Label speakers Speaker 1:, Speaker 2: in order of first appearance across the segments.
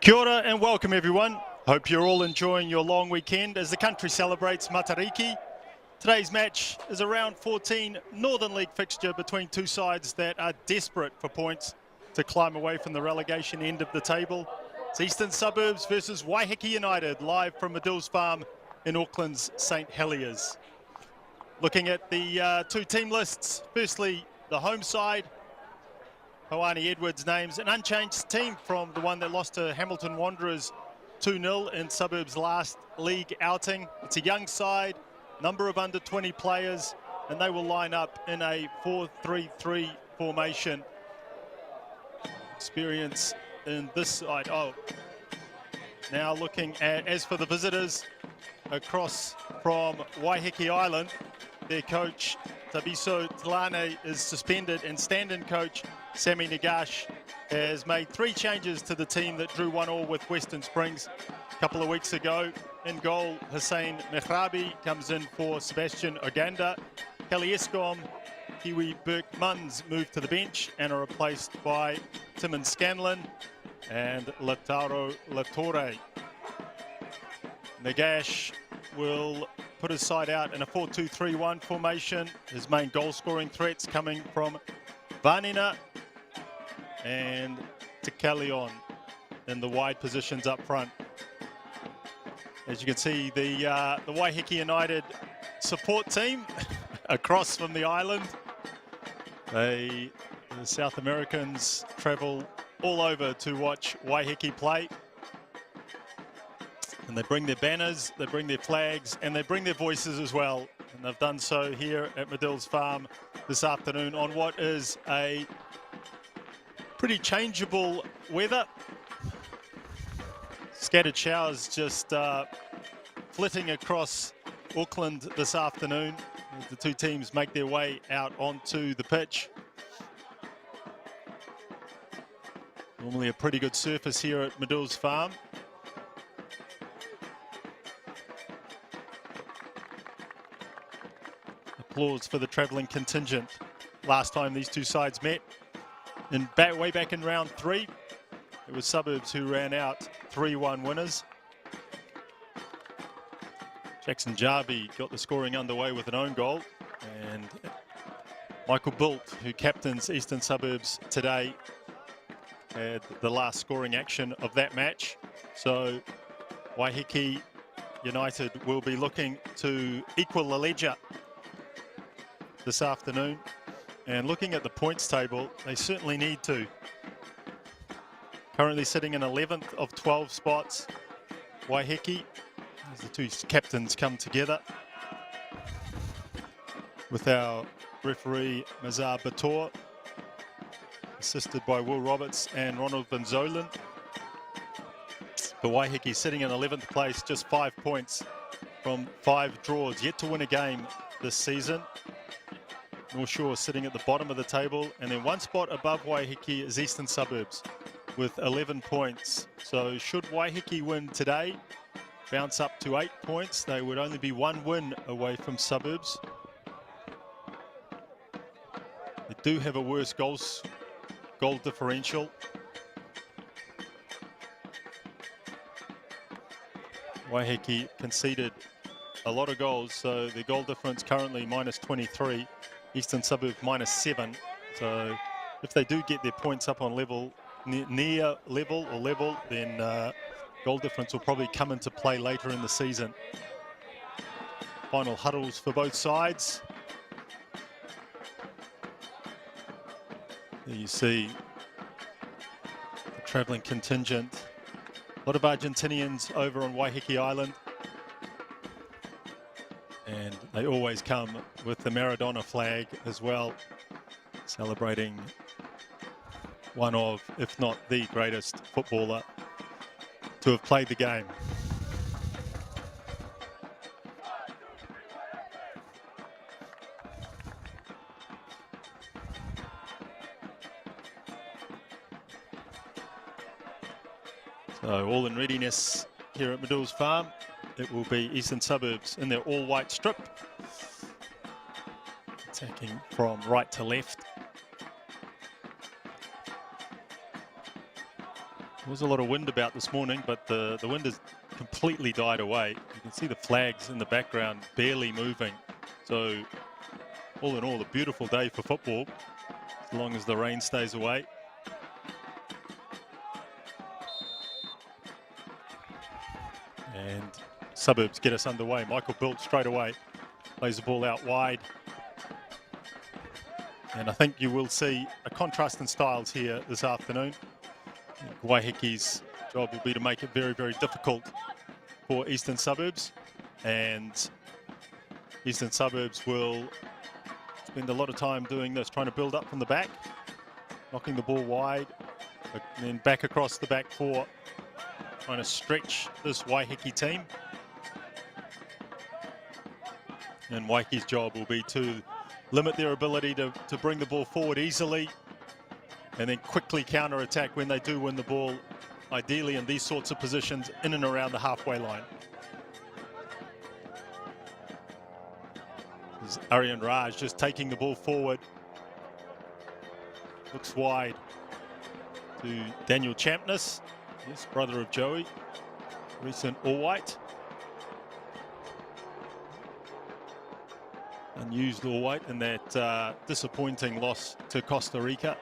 Speaker 1: Kia ora and welcome everyone. Hope you're all enjoying your long weekend as the country celebrates Matariki. Today's match is a round 14 Northern League fixture between two sides that are desperate for points to climb away from the relegation end of the table. It's Eastern Suburbs versus Waiheke United, live from Madills Farm in Auckland's St Heliers. Looking at the two team lists, firstly the home side. Hoani Edwards names an unchanged team from the one that lost to Hamilton Wanderers 2-0 in Suburbs' last league outing. It's a young side, number of under 20 players, and they will line up in a 4-3-3 formation. Experience in this side. Now looking at, as for the visitors, across from Waiheke Island, their coach Tabiso Tlane is suspended, and stand-in coach Sammy Nagash has made 3 changes to the team that drew 1-1 with Western Springs a couple of weeks ago. In goal, Hussein Mehrabi comes in for Sebastian Oganda. Kelly Escom, Kiwi Burke Munns moved to the bench and are replaced by Timon Scanlon and Lataro Latore. Nagash will put his side out in a 4-2-3-1 formation. His main goal-scoring threats coming from Vanina and Tekalion in the wide positions up front. As you can see, the Waiheke United support team across from the island. The South Americans travel all over to watch Waiheke play. And they bring their banners, they bring their flags, and they bring their voices as well. And they've done so here at Madills Farm this afternoon on what is a pretty changeable weather. Scattered showers just flitting across Auckland this afternoon as the two teams make their way out onto the pitch. Normally a pretty good surface here at Madills Farm. Applause for the travelling contingent. Last time these two sides met, way back in round 3, it was Suburbs who ran out 3-1 winners. Jackson Jarvie got the scoring underway with an own goal, and Michael Bult, who captains Eastern Suburbs today, had the last scoring action of that match. So Waiheke United will be looking to equal the ledger this afternoon, and looking at the points table, they certainly need to. Currently sitting in 11th of 12 spots, Waiheke, as the two captains come together, with our referee Mazar Bator, assisted by Will Roberts and Ronald Van Zolen. The Waiheke sitting in 11th place, just 5 points from 5 draws, yet to win a game this season. North Shore sitting at the bottom of the table, and then 1 spot above Waiheke is Eastern Suburbs with 11 points. So should Waiheke win today, bounce up to 8 points, they would only be 1 win away from Suburbs. They do have a worse goal differential. Waiheke conceded a lot of goals, so their goal difference currently minus 23. Eastern Suburbs minus 7. So if they do get their points up on level, near level, then goal difference will probably come into play later in the season. Final huddles for both sides. There you see the travelling contingent. A lot of Argentinians over on Waiheke Island. And they always come with the Maradona flag as well, celebrating one of, if not the greatest footballer to have played the game. So all in readiness here at Madills Farm. It will be Eastern Suburbs in their all-white strip, attacking from right to left. was a lot of wind about this morning, but the wind has completely died away. You can see the flags in the background barely moving. So all in all, a beautiful day for football, as long as the rain stays away. And Suburbs get us underway. Michael Bilt straight away plays the ball out wide. And I think you will see a contrast in styles here this afternoon. Waiheke's job will be to make it very, very difficult for Eastern Suburbs. And Eastern Suburbs will spend a lot of time doing this, trying to build up from the back, knocking the ball wide, and then back across the back four, trying to stretch this Waiheke team. And Waiheke's job will be to limit their ability to bring the ball forward easily and then quickly counter-attack when they do win the ball, ideally in these sorts of positions in and around the halfway line. There's Aryan Raj just taking the ball forward. Looks wide to Daniel Champness, yes, brother of Joey, recent All-White. Unused All-White in that disappointing loss to Costa Rica.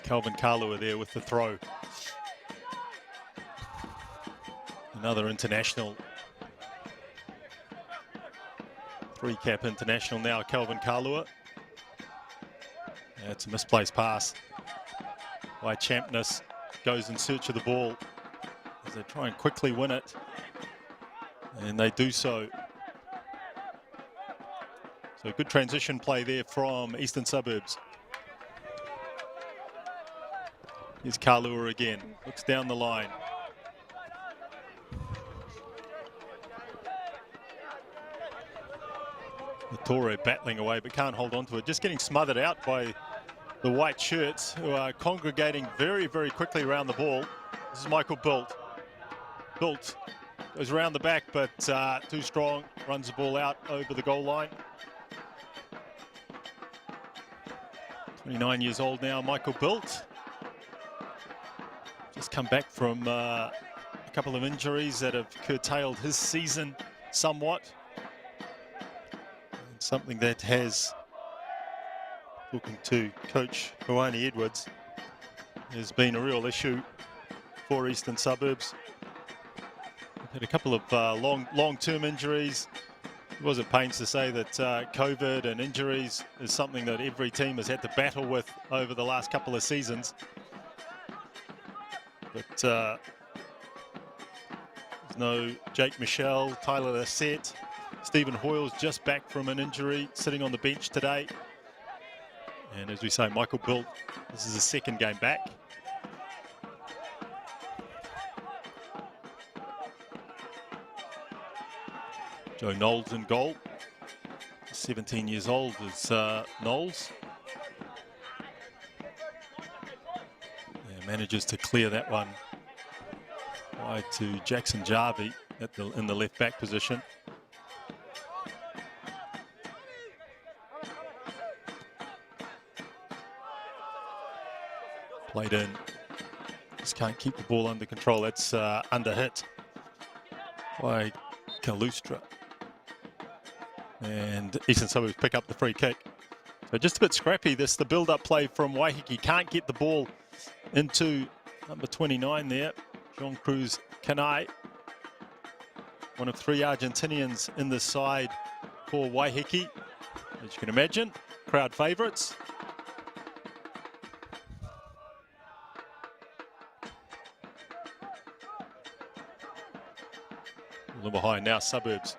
Speaker 1: Kelvin Kalua there with the throw. Another international. Three-cap international now, Kelvin Kalua. Yeah, it's a misplaced pass by Champness. Goes in search of the ball as they try and quickly win it. And they do so. So good transition play there from Eastern Suburbs. Here's Kalua again. Looks down the line. Torre battling away but can't hold on to it. Just getting smothered out by the white shirts who are congregating very, very quickly around the ball. This is Michael Bilt. Bilt goes around the back, but too strong. Runs the ball out over the goal line. 29 years old now, Michael Bilt. Just come back from a couple of injuries that have curtailed his season somewhat. And something that has, talking to Coach Moani Edwards, has been a real issue for Eastern Suburbs. Had a couple of long-term injuries. It wasn't pains to say that COVID and injuries is something that every team has had to battle with over the last couple of seasons. But there's no Jake Michelle, Tyler Lassette. Stephen Hoyle's just back from an injury, sitting on the bench today. And as we say, Michael Bilt, this is his second game back. Joe Knowles in goal. 17 years old is Knowles. Yeah, manages to clear that one wide to Jackson Jarvie in the left back position. Played in. Just can't keep the ball under control. That's under hit by Kalustra. And Eastern Suburbs pick up the free kick. So just a bit scrappy, the build-up play from Waiheke. Can't get the ball into number 29 there, Jean Cruz Kanai. One of three Argentinians in the side for Waiheke. As you can imagine, crowd favourites. A little behind now, Suburbs.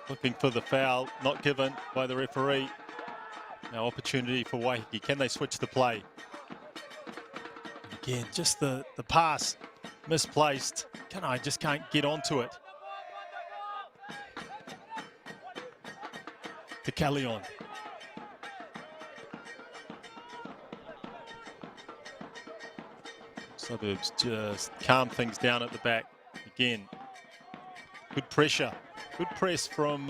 Speaker 1: Looking for the foul, not given by the referee. Now opportunity for Waiheke. Can they switch the play? And again, just the pass misplaced. I just can't get onto it. To Callion. Suburbs just calm things down at the back. Again, good pressure. Good press from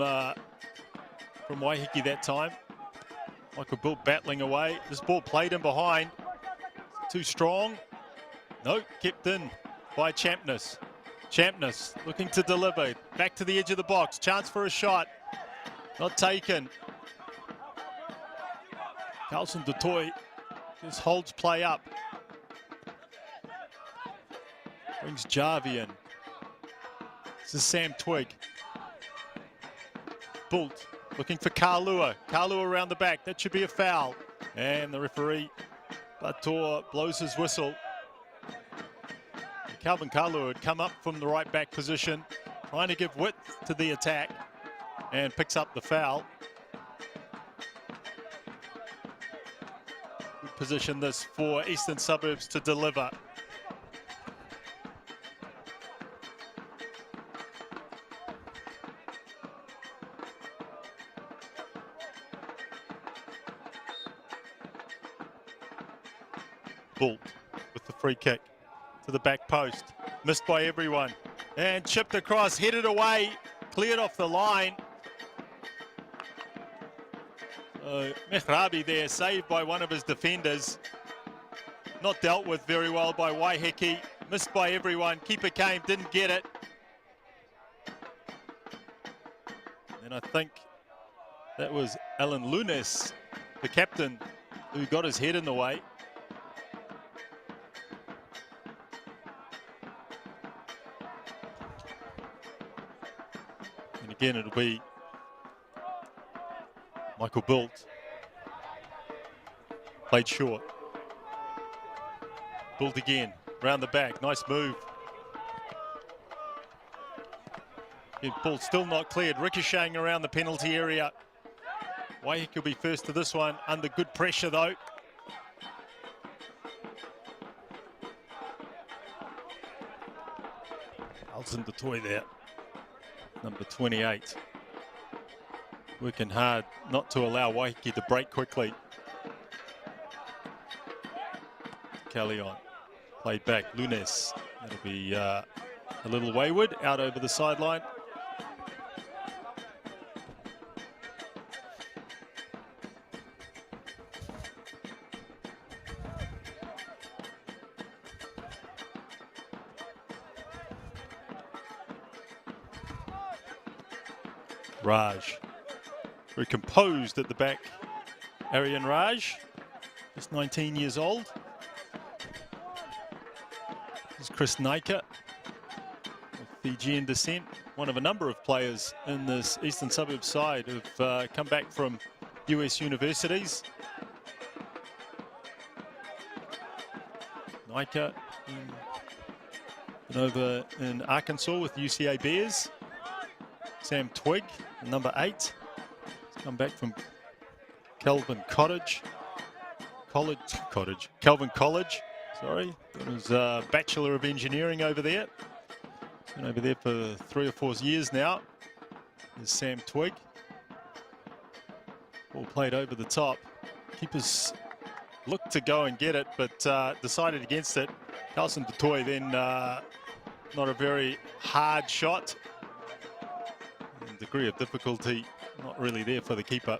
Speaker 1: Waiheke that time. Michael Bilt battling away. This ball played in behind. Too strong. No, kept in by Champness. Champness looking to deliver. Back to the edge of the box. Chance for a shot. Not taken. Carlson Dutoy just holds play up. Brings Jarvie in. This is Sam Twigg. Bult looking for Kalua. Kalua around the back. That should be a foul. And the referee, Bator, blows his whistle. Calvin Kalua had come up from the right back position, trying to give width to the attack, and picks up the foul. Good position this for Eastern Suburbs to deliver. Bult with the free kick to the back post. Missed by everyone. And chipped across, headed away, cleared off the line. Mehrabi there, saved by one of his defenders. Not dealt with very well by Waiheke. Missed by everyone. Keeper came, didn't get it. And I think that was Alan Lunes, the captain, who got his head in the way. And again, it'll be Michael Bilt. Played short. Bilt again, round the back, nice move. Bilt still not cleared, ricocheting around the penalty area. Waiheke will be first to this one, under good pressure though. Alton Dutoy there, number 28. Working hard not to allow Waiheke to break quickly. Callion played back, Lunes. That'll be a little wayward, out over the sideline. Raj, very composed at the back. Aryan Raj, just 19 years old. This is Chris Naika, of Fijian descent. One of a number of players in this Eastern Suburbs side who've come back from US universities. Naika been over in Arkansas with UCA Bears. Sam Twigg, number 8. He's come back from Kelvin College. Kelvin College, sorry. Got his Bachelor of Engineering over there. He's been over there for 3 or 4 years now. There's Sam Twigg. Ball played over the top. Keepers looked to go and get it, but decided against it. Carlson Dutoy then not a very hard shot. Degree of difficulty not really there for the keeper.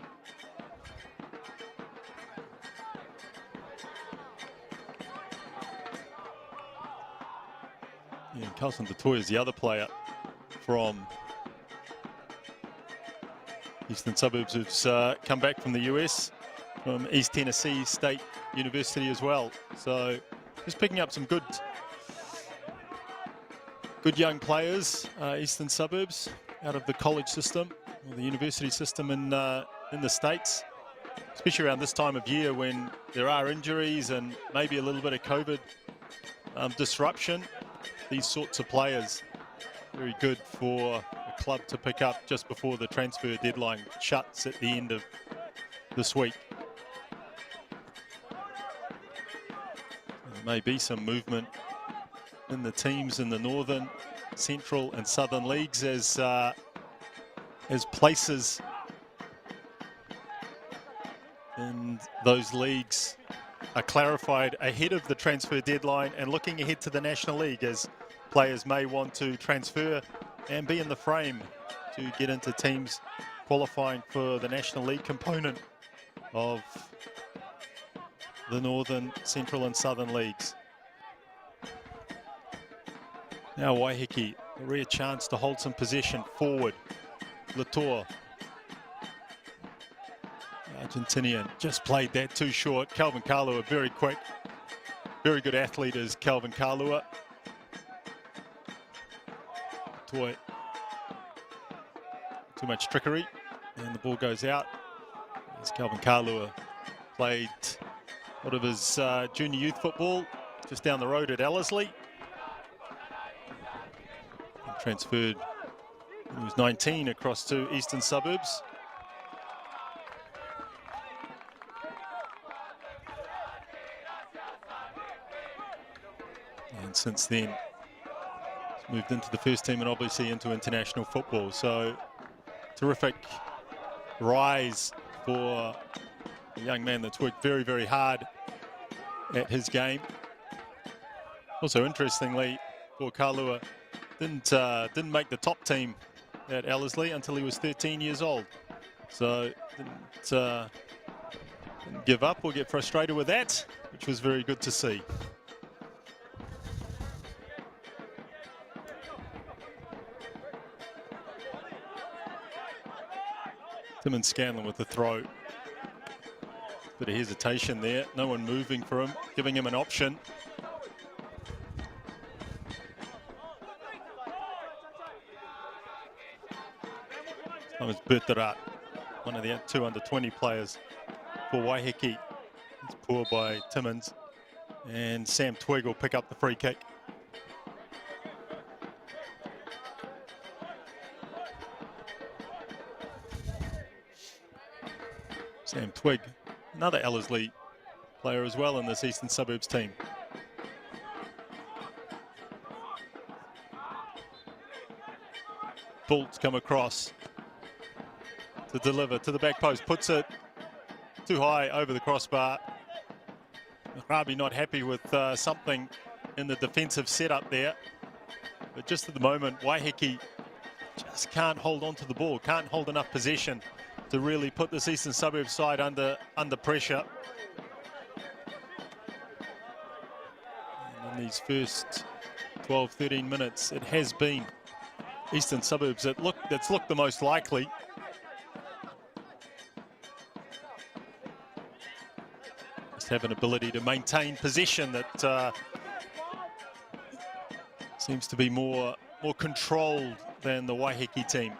Speaker 1: Yeah, Carlson Dutoy is the other player from Eastern Suburbs who's come back from the US, from East Tennessee State University as well. So just picking up some good young players, Eastern Suburbs, out of the college system or the university system in the States, especially around this time of year when there are injuries and maybe a little bit of COVID disruption. These sorts of players, very good for a club to pick up just before the transfer deadline shuts at the end of this week. There may be some movement in the teams in the Northern, Central and Southern leagues as places in those leagues are clarified ahead of the transfer deadline and looking ahead to the National League, as players may want to transfer and be in the frame to get into teams qualifying for the National League component of the Northern, Central and Southern Leagues. Now Waiheke, a rare chance to hold some possession forward. Latour, Argentinian, just played that too short. Calvin Kalua, very quick. Very good athlete is Calvin Kalua. Toy. Too much trickery, and the ball goes out. As Calvin Kalua played a lot of his junior youth football just down the road at Ellerslie. And transferred when he was 19 across to Eastern Suburbs. And since then, he's moved into the first team and obviously into international football. So terrific rise for a young man that's worked very, very hard at his game. Also, interestingly, for Kalua, didn't make the top team at Ellerslie until he was 13 years old. So didn't give up or get frustrated with that, which was very good to see. Tim Scanlon with the throw. Bit of hesitation there. No one moving for him, giving him an option. That was Berterat, one of the two under-20 players for Waiheke. It's poor by Timmins. And Sam Twigg will pick up the free kick. Sam Twigg, another Ellerslie player as well in this Eastern Suburbs team. Bolt's come across to deliver to the back post, puts it too high over the crossbar. Rabi not happy with something in the defensive setup there. But just at the moment, Waiheke just can't hold on to the ball, can't hold enough possession to really put this Eastern Suburbs side under pressure. And in these first 12, 13 minutes, it has been Eastern Suburbs that's looked the most likely. Just have an ability to maintain possession that seems to be more controlled than the Waiheke team.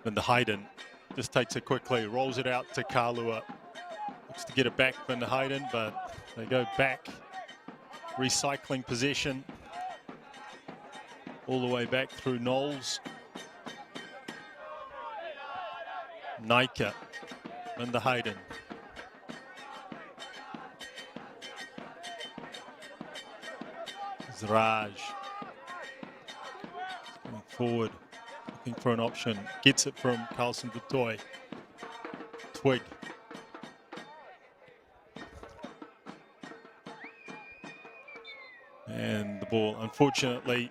Speaker 1: And the Hayden just takes it quickly, rolls it out to Kalua. Looks to get it back from the Hayden, but they go back, recycling possession all the way back through Knowles. Naika and the Hayden. Zraj going forward, looking for an option, gets it from Carlson Dutoy. Twig. And the ball, unfortunately,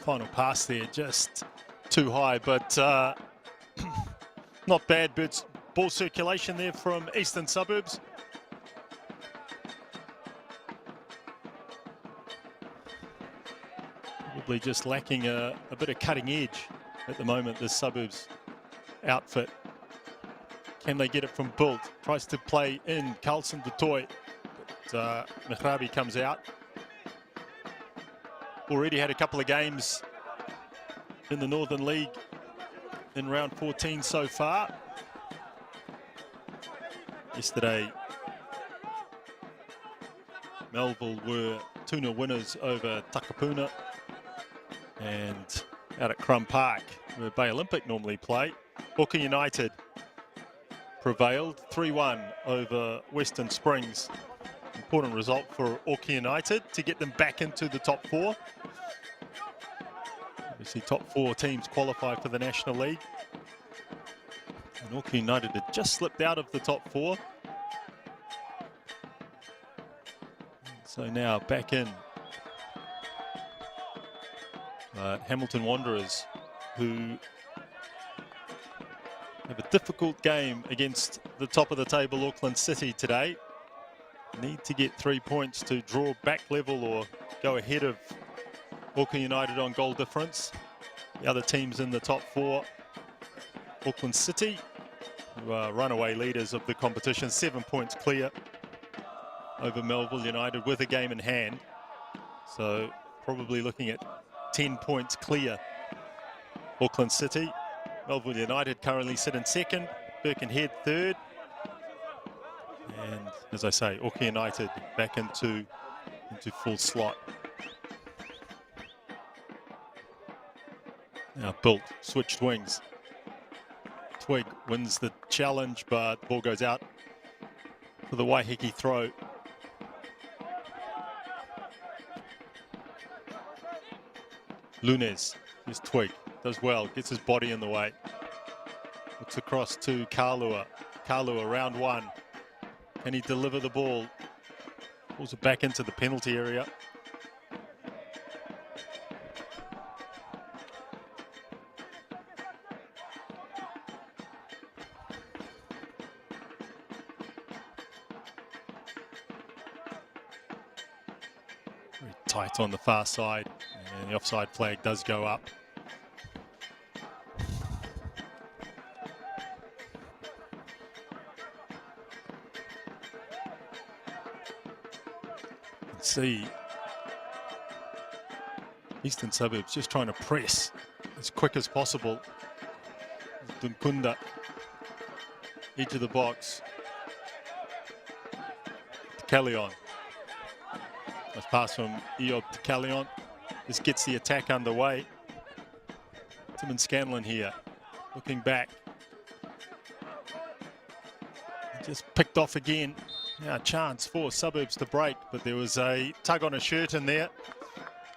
Speaker 1: final pass there, just too high, but not bad. But ball circulation there from Eastern Suburbs. Probably just lacking a bit of cutting edge at the moment, this Suburbs outfit. Can they get it from Bult? Tries to play in Carlson Dutoy, but Mehrabi comes out. Already had a couple of games in the Northern League in round 14 so far. Yesterday, Melville were 2-0 winners over Takapuna, and out at Crum Park, where Bay Olympic normally play, Auckland United prevailed 3-1 over Western Springs. Important result for Auckland United to get them back into the top four. Obviously, top four teams qualify for the National League. And Auckland United had just slipped out of the top 4. So now back in. Hamilton Wanderers, who have a difficult game against the top of the table Auckland City today. Need to get 3 points to draw back level or go ahead of Auckland United on goal difference. The other teams in the top 4, Auckland City, who are runaway leaders of the competition, 7 points clear over Melville United with a game in hand. So probably looking at 10 points clear Auckland City. Melville United currently sit in second, Birkenhead third. And as I say, Auckland United back into full slot. Now Built, switched wings. Twig wins the challenge, but the ball goes out for the Waiheke throw. Lunes, here's Twig, does well, gets his body in the way. Looks across to Kalua. Kalua, round 1. Can he deliver the ball? Pulls it back into the penalty area. Very tight on the far side, and the offside flag does go up. See Eastern Suburbs just trying to press as quick as possible. Dunkunda, edge of the box. Callion. Nice pass from Eob to Callion. This gets the attack underway. Tim and Scanlon here, looking back. Just picked off again. Now a chance for Suburbs to break, but there was a tug on a shirt in there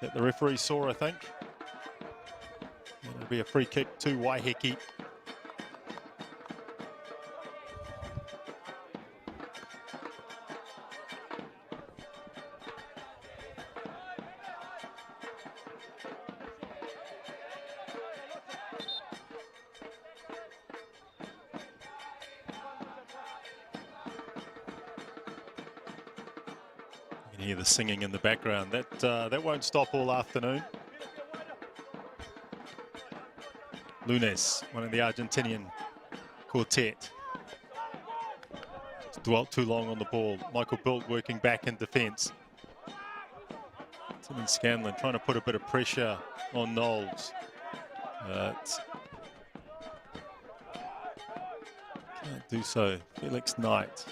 Speaker 1: that the referee saw, I think. And it'll be a free kick to Waiheke. You can hear the singing in the background. That won't stop all afternoon. Lunes, one of the Argentinian quartet. Just dwelt too long on the ball. Michael Built working back in defence. Tim and Scanlon trying to put a bit of pressure on Knowles. Can't do so. Felix Knight.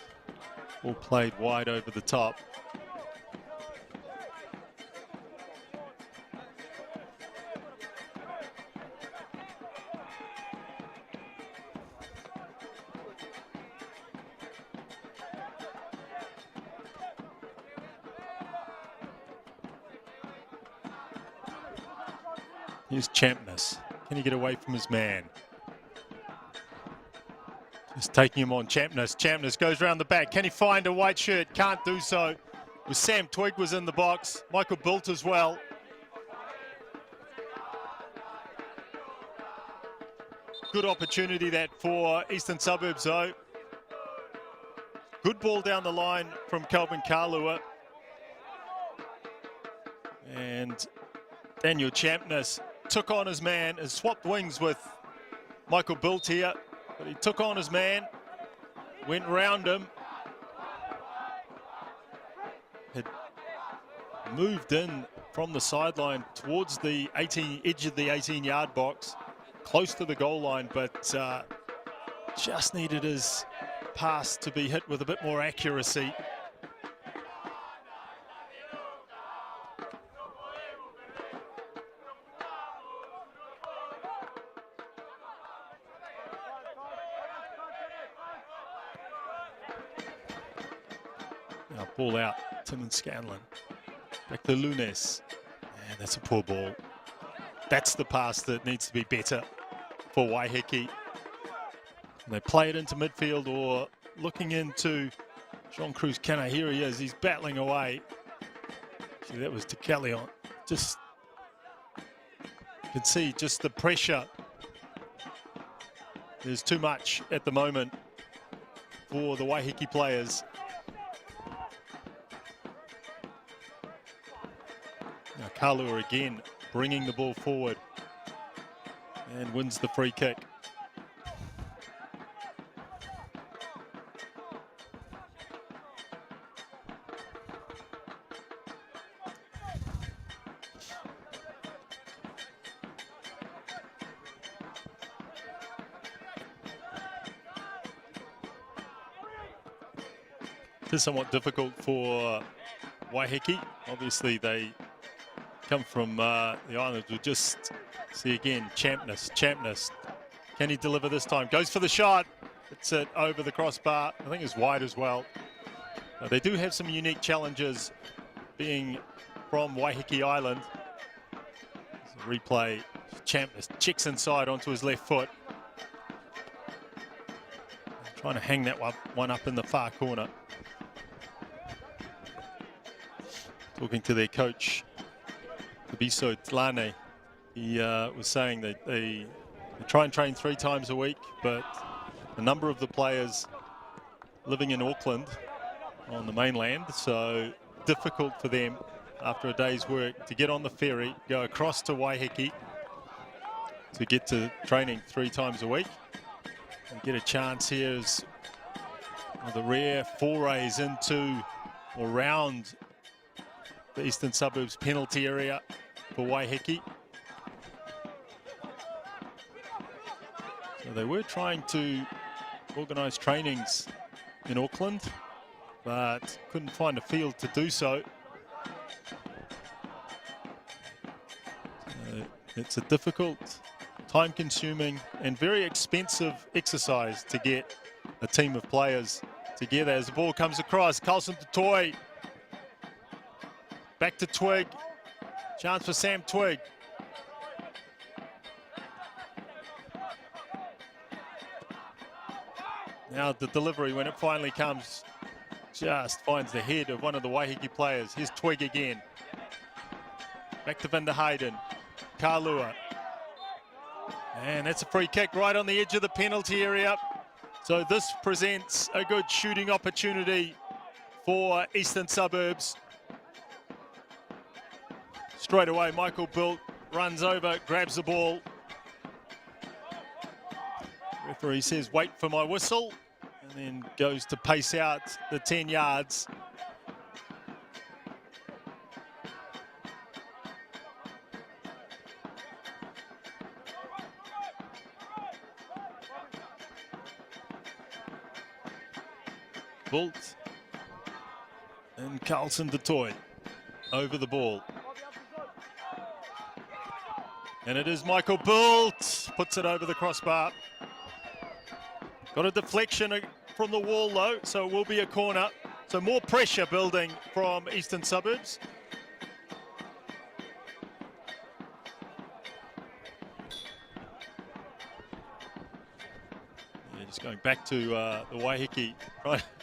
Speaker 1: All played wide over the top. Here's Champness. Can he get away from his man? Just taking him on. Champness. Champness goes round the back. Can he find a white shirt? Can't do so. With Sam Twig was in the box. Michael Built as well. Good opportunity that for Eastern Suburbs though. Good ball down the line from Kelvin Kalua. And Daniel Champness took on his man, has swapped wings with Michael Built here, but he took on his man, went round him, had moved in from the sideline towards the edge of the 18-yard box, close to the goal line, but just needed his pass to be hit with a bit more accuracy. Now ball out, Tim and Scanlon. Back to Lunes. And that's a poor ball. That's the pass that needs to be better for Waiheke. They play it into midfield or looking into Jean Cruz Canna. Here he is. He's battling away. See, that was Tekalion. Just you can see just the pressure. There's too much at the moment for the Waiheke players. Now Kalua again bringing the ball forward and wins the free kick. It is somewhat difficult for Waiheke. Obviously, they come from the islands. We'll just see again, Champness. Can he deliver this time? Goes for the shot. It's it over the crossbar. I think it's wide as well. They do have some unique challenges being from Waiheke Island. There's a replay. Champness checks inside onto his left foot. Trying to hang that one up in the far corner. Talking to their coach, Tabiso Tlane, he was saying that they try and train 3 times a week, but a number of the players living in Auckland on the mainland, so difficult for them after a day's work to get on the ferry, go across to Waiheke to get to training 3 times a week. And get a chance here as the rare forays into or around the Eastern Suburbs penalty area for Waiheke. So they were trying to organise trainings in Auckland, but couldn't find a field to do so. It's a difficult, time-consuming and very expensive exercise to get a team of players together. As the ball comes across, Carlson to Toy. Back to Twig. Chance for Sam Twig. Now the delivery, when it finally comes, just finds the head of one of the Waiheke players. Here's Twig again. Back to Van der Heijden. Kalua. And that's a free kick right on the edge of the penalty area. So this presents a good shooting opportunity for Eastern Suburbs. Straight away, Michael Bilt runs over, grabs the ball. Referee says, wait for my whistle, and then goes to pace out the 10 yards. Bilt and Carlson de Toy over the ball. And it is Michael Bilt, puts it over the crossbar. Got a deflection from the wall though, so it will be a corner. So more pressure building from Eastern Suburbs. Yeah, just going back to the Waiheke,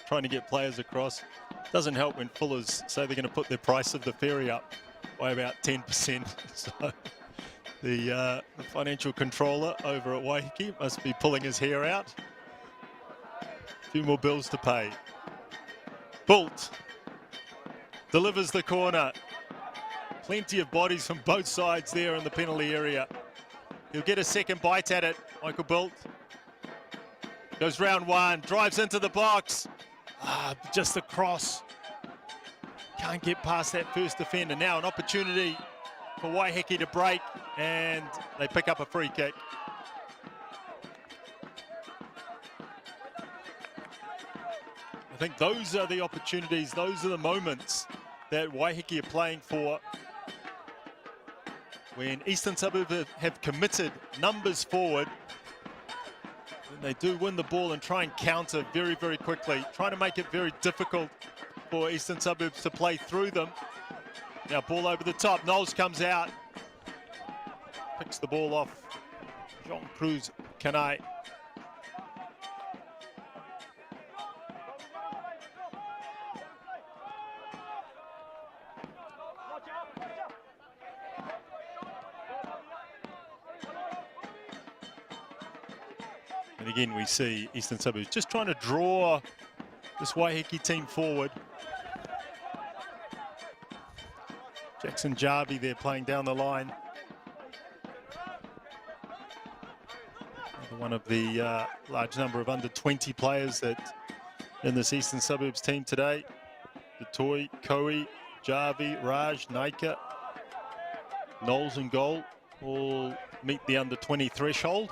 Speaker 1: trying to get players across. Doesn't help when Fullers say they're going to put their price of the ferry up by about 10%. So the financial controller over at Waiheke must be pulling his hair out. A few more bills to pay. Bilt delivers the corner. Plenty of bodies from both sides there in the penalty area. He'll get a second bite at it, Michael Bilt. Goes round one, drives into the box. Just a cross. Can't get past that first defender. Now an opportunity for Waiheke to break, and they pick up a free kick. I think those are the opportunities, those are the moments that Waiheke are playing for. When Eastern Suburbs have committed numbers forward, and they do win the ball and try and counter very, very quickly, trying to make it very difficult for Eastern Suburbs to play through them. Now ball over the top, Knowles comes out, picks the ball off Jean Cruz Canai. And again, we see Eastern Suburbs just trying to draw this Waiheke team forward. Jackson Jarvie there playing down the line. One of the large number of under 20 players that in this Eastern Suburbs team today. Detoy, Koe, Jarvie, Raj, Naika, Knowles and goal all meet the under 20 threshold.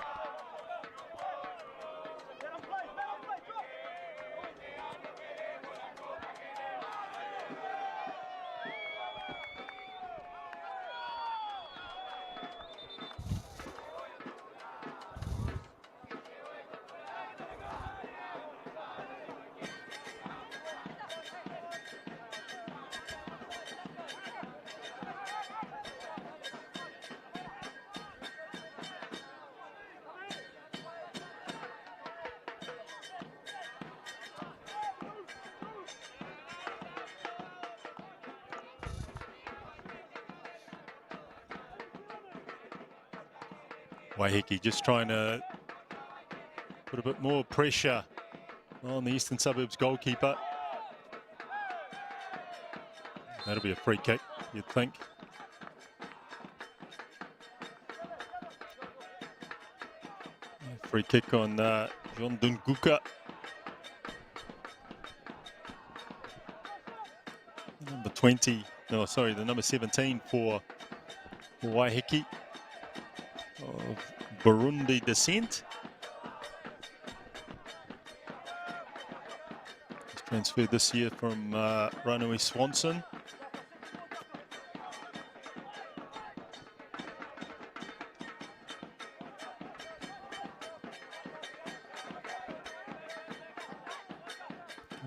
Speaker 1: Waiheke just trying to put a bit more pressure on the Eastern Suburbs goalkeeper. That'll be a free kick, you'd think. Free kick on John Dunguka. Number 20, no, sorry, the number 17 for Waiheke of Burundi descent. He's transferred this year from Ranui Swanson.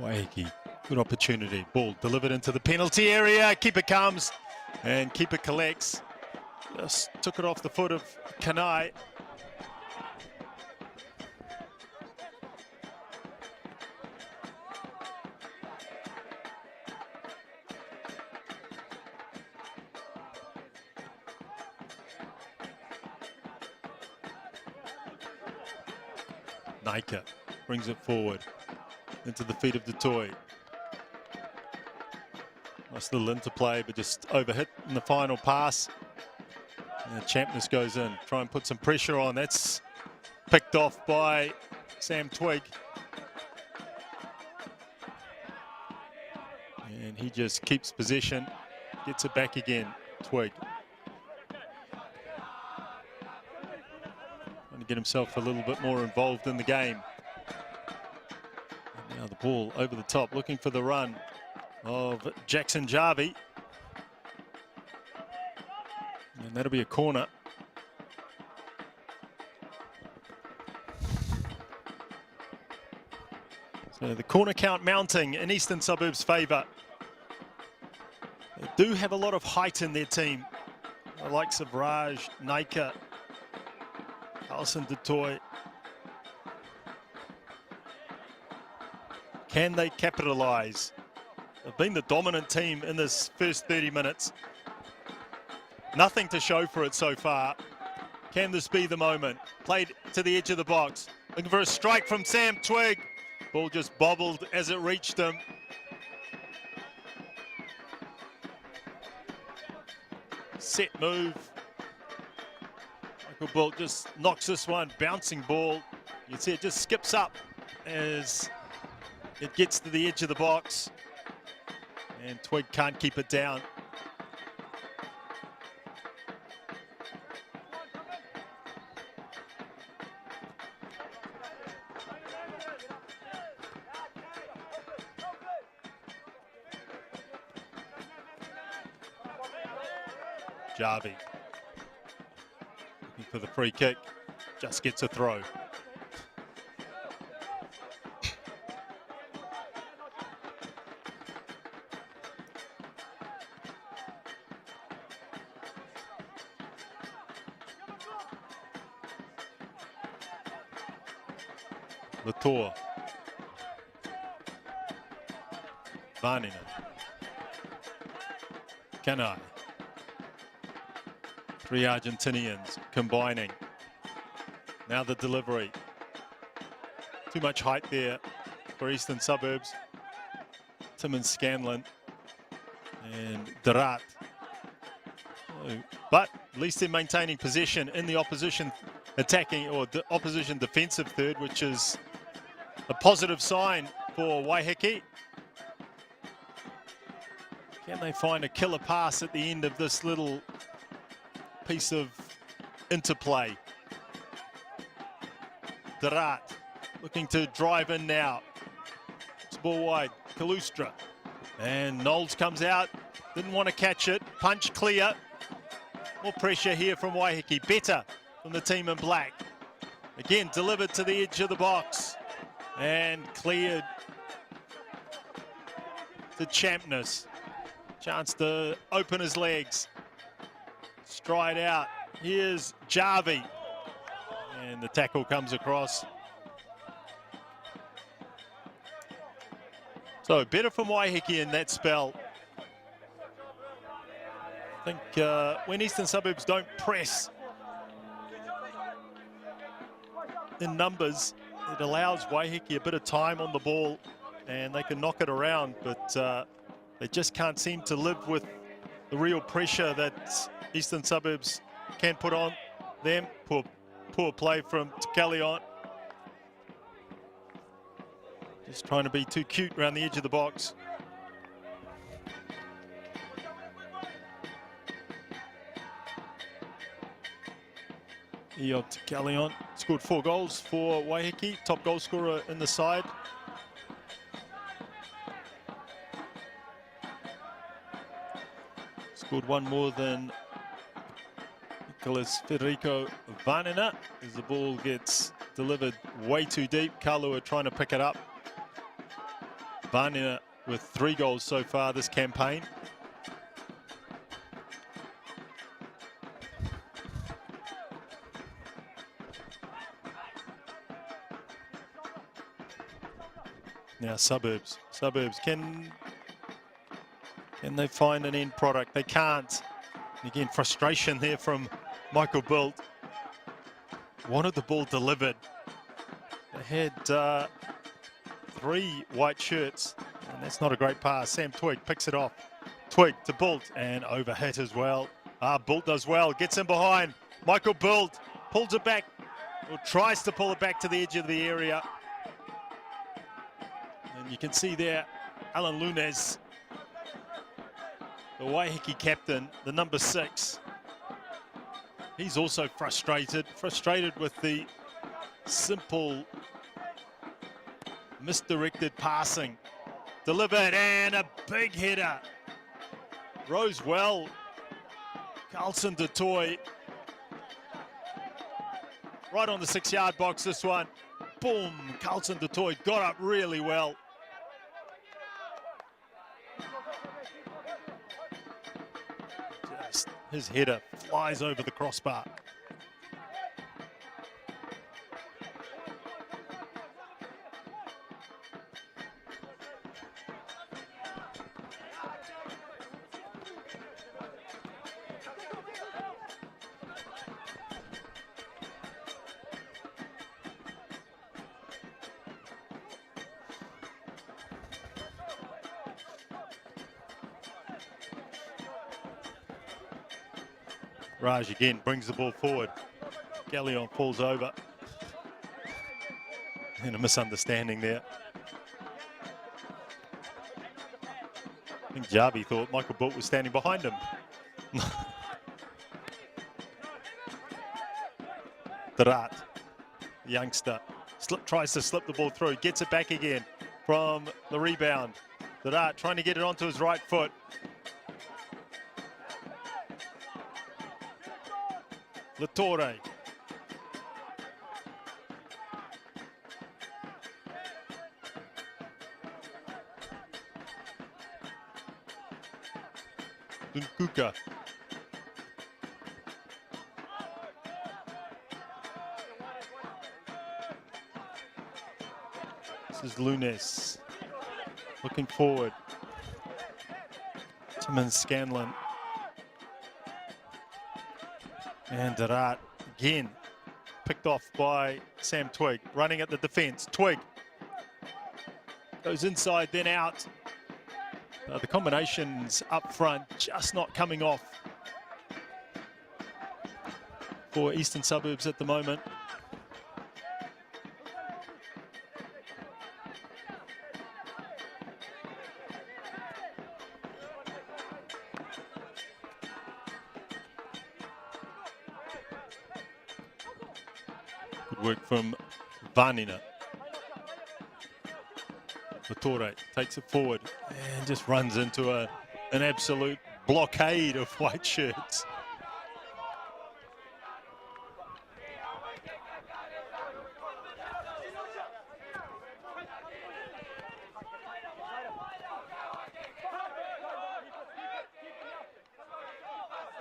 Speaker 1: Waiheke, good opportunity. Ball delivered into the penalty area. Keeper comes and keeper collects. Just took it off the foot of Kanai. Naika brings it forward into the feet of Detoy. Nice little interplay, but just overhit in the final pass. And Champness goes in, try and put some pressure on. That's picked off by Sam Twig. And he just keeps possession, gets it back again, Twig. Trying to get himself a little bit more involved in the game. And now the ball over the top, looking for the run of Jackson Jarvie. And that'll be a corner. So the corner count mounting in Eastern Suburbs' favour. They do have a lot of height in their team. The likes of Raj, Naika, Alison Detoy. Can they capitalise? They've been the dominant team in this first 30 minutes. Nothing to show for it so far. Can this be the moment? Played to the edge of the box. Looking for a strike from Sam Twig. Ball just bobbled as it reached him. Set move. Michael Bolt just knocks this one. Bouncing ball. You see it just skips up as it gets to the edge of the box. And Twig can't keep it down. Jarvie looking for the free kick, just gets a throw. Latour, Vaninen, Kanai. Three Argentinians combining. Now the delivery. Too much height there for Eastern Suburbs. Timmins Scanlon and Darat. But at least they're maintaining possession in the opposition attacking or the opposition defensive third, which is a positive sign for Waiheke. Can they find a killer pass at the end of this little piece of interplay? Darat looking to drive in now. It's ball wide. Kalustra. And Knowles comes out. Didn't want to catch it. Punch clear. More pressure here from Waiheke. Better from the team in black. Again, delivered to the edge of the box. And cleared to Champness. Chance to open his legs. Stride out. Here's Jarvie. And the tackle comes across. So better from Waiheke in that spell. I think when Eastern Suburbs don't press in numbers, it allows Waiheke a bit of time on the ball and they can knock it around, but they just can't seem to live with the real pressure that Eastern Suburbs can put on them. Poor play from Tekalion. Just trying to be too cute around the edge of the box. Eob Tekalion scored 4 goals for Waiheke, top goal scorer in the side. Scored 1 more than Nicholas Federico Vanina as the ball gets delivered way too deep. Kalua trying to pick it up. Vanina with 3 goals so far this campaign. Now Suburbs. Can they find an end product? They can't. Again, frustration there from Michael Bilt. Wanted the ball delivered. They had 3 white shirts, and that's not a great pass. Sam Twig picks it off. Twig to Bilt, and overhit as well. Bilt does well, gets in behind. Michael Bilt pulls it back, or tries to pull it back to the edge of the area. And you can see there, Alan Lunes, the Waiheke captain, the number 6. He's also frustrated with the simple misdirected passing. Delivered and a big header. Rose well. Carlson de Toy. Right on the 6-yard box, this one. Boom, Carlson de Toy got up really well. Just his header flies over the crossbar. Raj again brings the ball forward. Galleon falls over. And a misunderstanding there. I think Jarvie thought Michael Bilt was standing behind him. Darat, the youngster, tries to slip the ball through, gets it back again from the rebound. Darat trying to get it onto his right foot. Latore. Dunkuka. This is Lunes looking forward. Timmins Scanlon. And Darat again picked off by Sam Twig. Running at the defence. Twig goes inside, then out. The combinations up front just not coming off for Eastern Suburbs at the moment. Good work from Vanina. Vitore takes it forward and just runs into an absolute blockade of white shirts.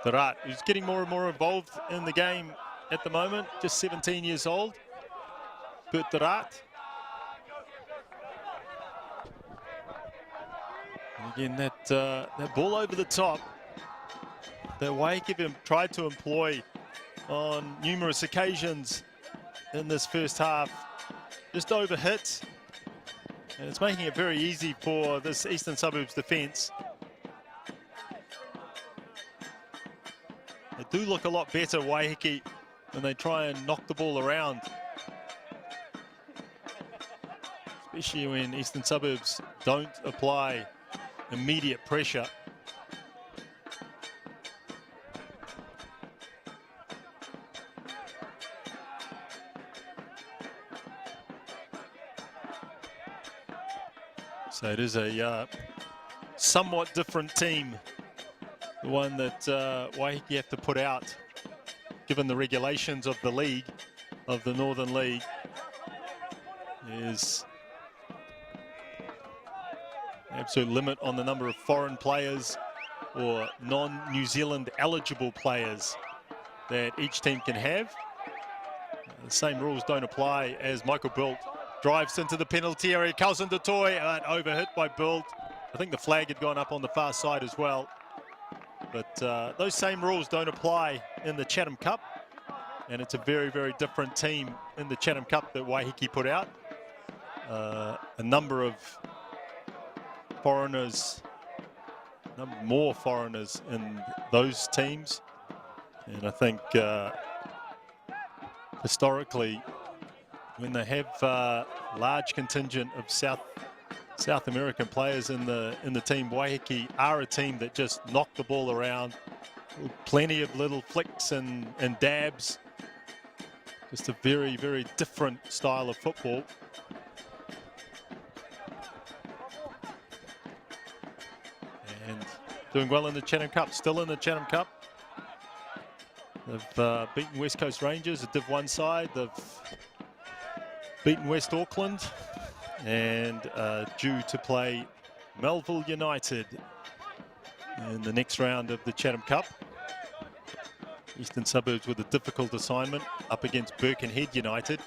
Speaker 1: Tarat, who's getting more and more involved in the game at the moment, just 17 years old. Bert Tarat. And again, that ball over the top that Waiheke tried to employ on numerous occasions in this first half, just overhit. And it's making it very easy for this Eastern Suburbs defence. They do look a lot better, Waiheke, when they try and knock the ball around. Especially when Eastern Suburbs don't apply immediate pressure. So it is a somewhat different team, the one that Waiheke have to put out, given the regulations of the league, of the Northern League. Is absolute limit on the number of foreign players or non-New Zealand eligible players that each team can have. The same rules don't apply as Michael Bilt drives into the penalty area. Carlson de Toy, overhit by Bilt. I think the flag had gone up on the far side as well. But those same rules don't apply in the Chatham Cup. And it's a very, very different team in the Chatham Cup that Waiheke put out. A number of foreigners, more foreigners in those teams. And I think historically, when they have large contingent of South American players in the team, Waiheke are a team that just knock the ball around. Plenty of little flicks and dabs. Just a very, very different style of football. And doing well in the Chatham Cup, still in the Chatham Cup. They've beaten West Coast Rangers, a Div 1 side. They've beaten West Auckland and due to play Madills United in the next round of the Chatham Cup. Eastern Suburbs with a difficult assignment up against Birkenhead United.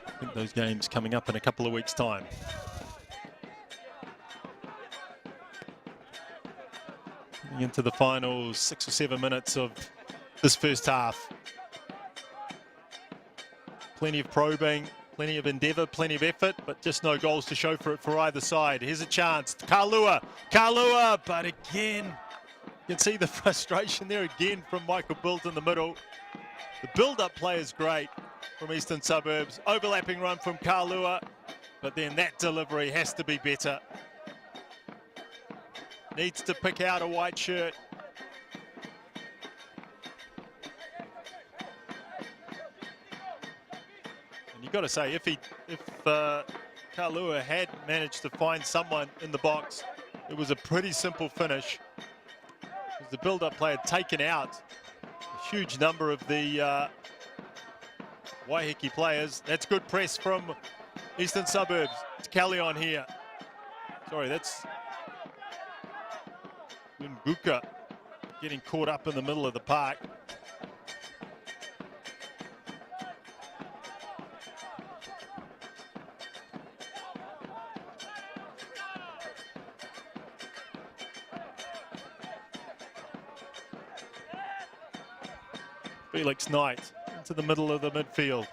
Speaker 1: I think those games coming up in a couple of weeks' time. Into the final 6 or 7 minutes of this first half. Plenty of probing, plenty of endeavour, plenty of effort, but just no goals to show for it for either side. Here's a chance. Kalua, but again, you can see the frustration there again from Michael Bilt in the middle. The build-up play is great from Eastern Suburbs. Overlapping run from Kalua, but then that delivery has to be better. Needs to pick out a white shirt. And you've got to say, if Kalua had managed to find someone in the box, it was a pretty simple finish. The build-up play had taken out a huge number of the Waiheke players. That's good press from Eastern Suburbs. It's Kelly on here. Sorry, that's Nguka getting caught up in the middle of the park. Felix Knight into the middle of the midfield.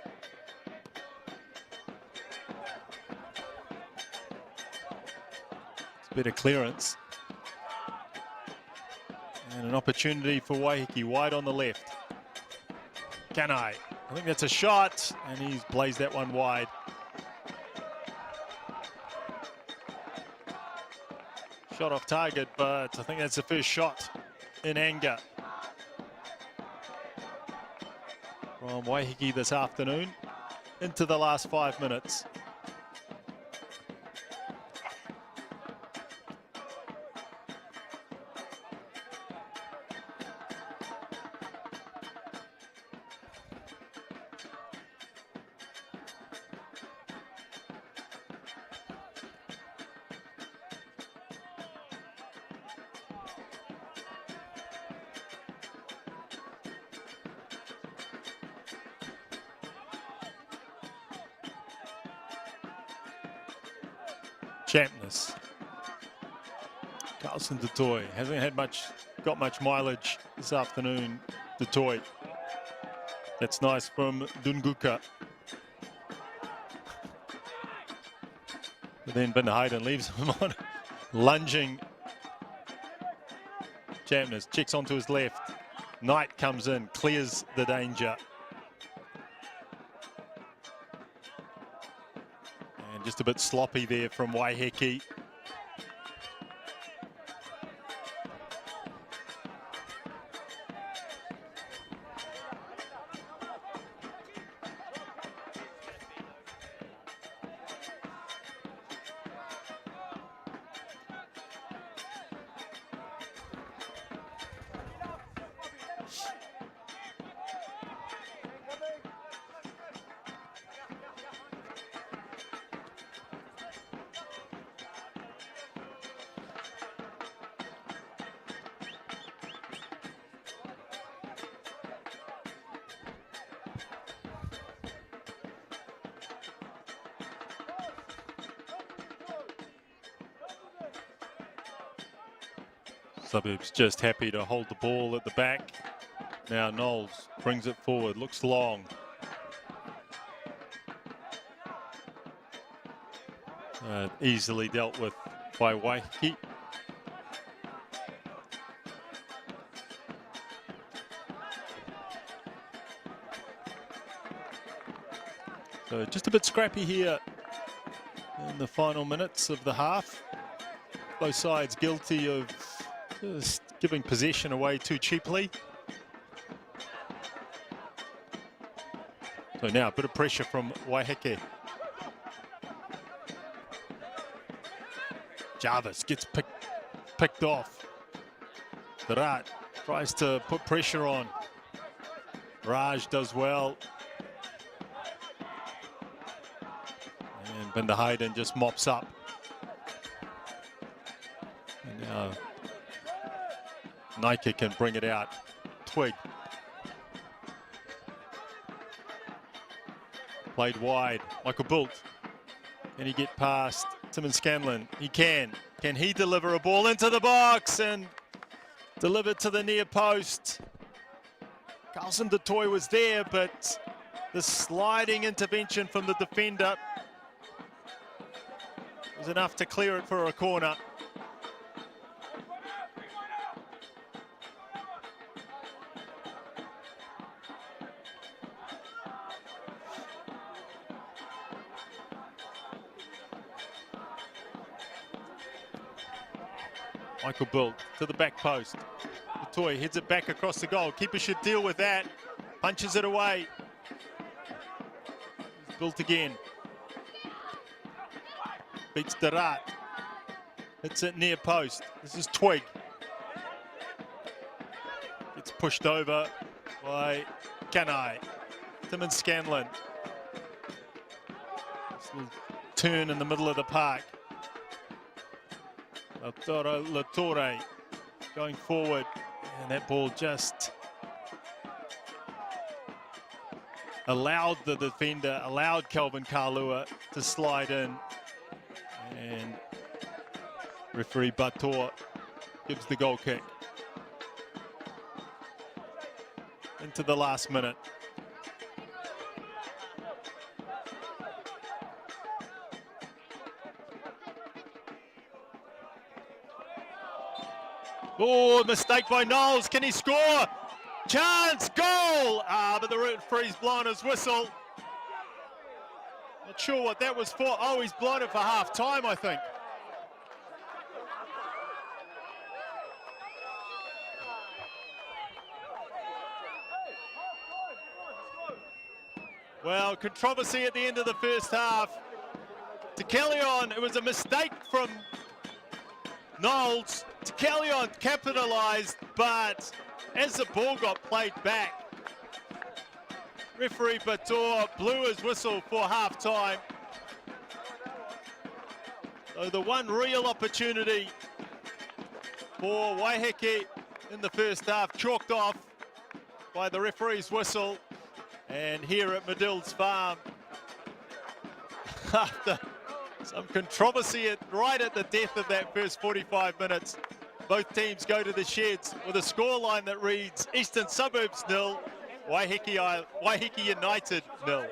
Speaker 1: It's better clearance. And an opportunity for Waiheke, wide on the left. Kanai, I think that's a shot, and he's blazed that one wide. Shot off target, but I think that's the first shot in anger from Waiheke this afternoon into the last 5 minutes. Champness. Carlson Dutoy hasn't had got much mileage this afternoon. Dutoy. That's nice from Dunguka. But then Ben Hayden leaves him on. Lunging. Champness checks onto his left. Knight comes in, clears the danger. Just a bit sloppy there from Waiheke. Suburbs just happy to hold the ball at the back. Now Knowles brings it forward, looks long. Easily dealt with by Waiheke. So just a bit scrappy here in the final minutes of the half. Both sides guilty of just giving possession away too cheaply. So now a bit of pressure from Waiheke. Jarvis gets picked off. Darat tries to put pressure on. Raj does well. And Van der Heijden just mops up. And now Nike can bring it out. Twig. Played wide. Michael Bult. Can he get past Timon Scanlon? He can. Can he deliver a ball into the box and deliver to the near post? Carlson Dutoy was there, but the sliding intervention from the defender was enough to clear it for a corner. Michael Bull to the back post. Dutoy heads it back across the goal. Keeper should deal with that. Punches it away. Built again. Beats Darat. Hits it near post. This is Twig. Gets pushed over by Kanai. Timon Scanlon. This little turn in the middle of the park. Latore going forward, and that ball just allowed the defender, allowed Kelvin Kalua to slide in, and referee Bator gives the goal kick. into the last minute. Oh, mistake by Knowles. Can he score? Chance, goal! But the referee's blown his whistle. Not sure what that was for. Oh, he's blown it for half time, I think. Well, controversy at the end of the first half. To Callion, it was a mistake from Knowles. To Callion capitalised, but as the ball got played back, referee Bator blew his whistle for half time. So the one real opportunity for Waiheke in the first half chalked off by the referee's whistle. And here at Madills Farm, after some controversy right at the death of that first 45 minutes, both teams go to the sheds with a scoreline that reads Eastern Suburbs 0, Waiheke United 0.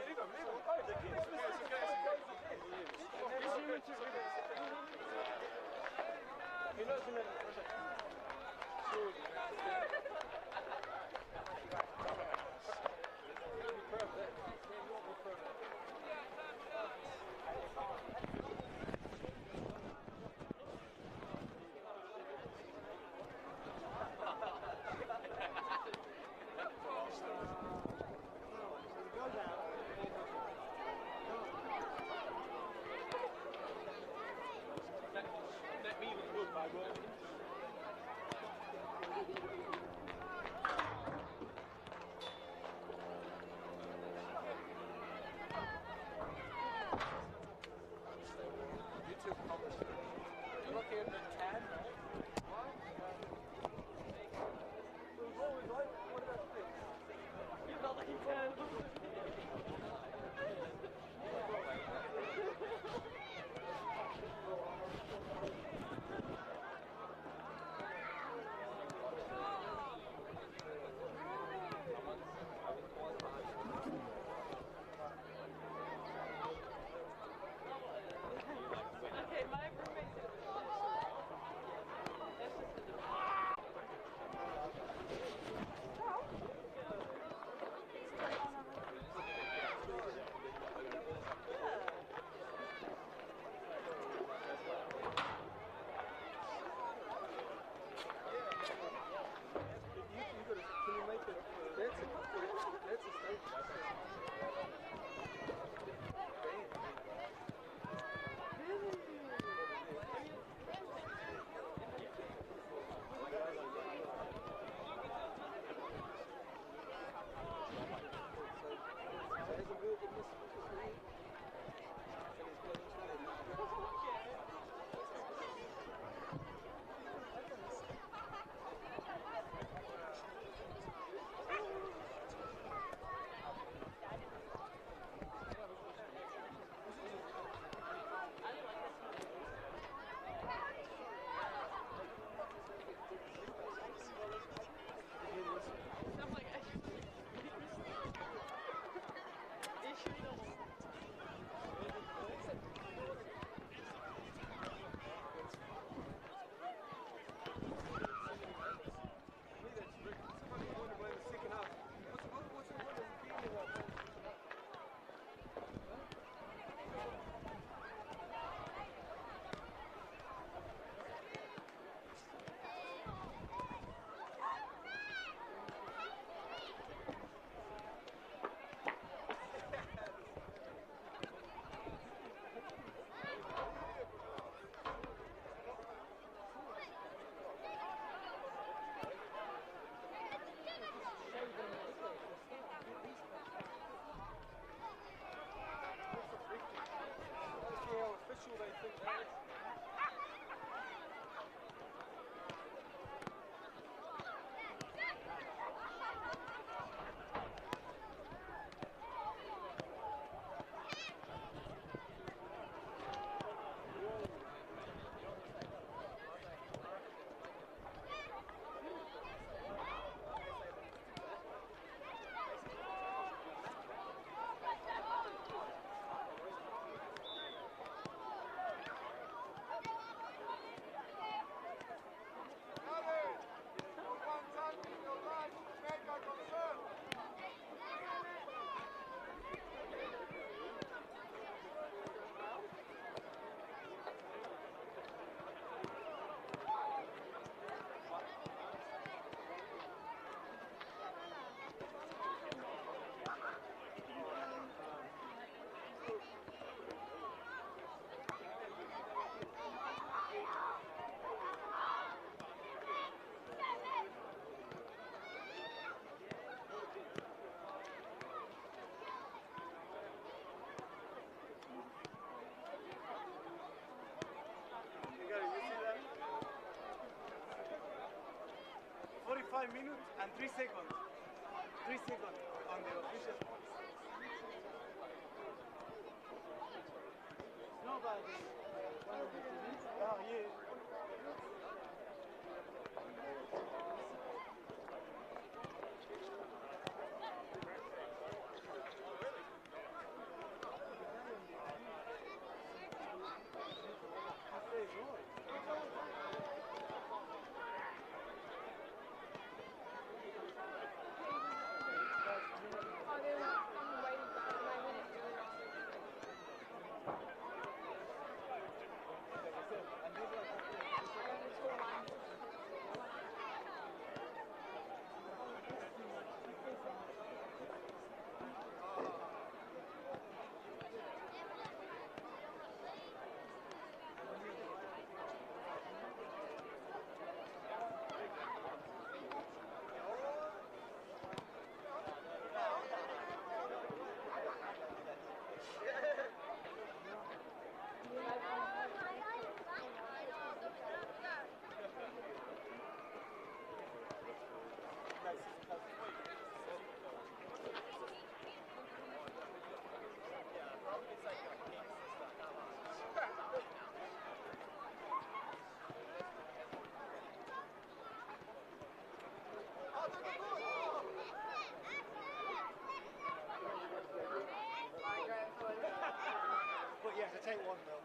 Speaker 2: 5 minutes and 3 seconds. 3 seconds on the official. Nobody. Oh, yeah. But you have to take one though.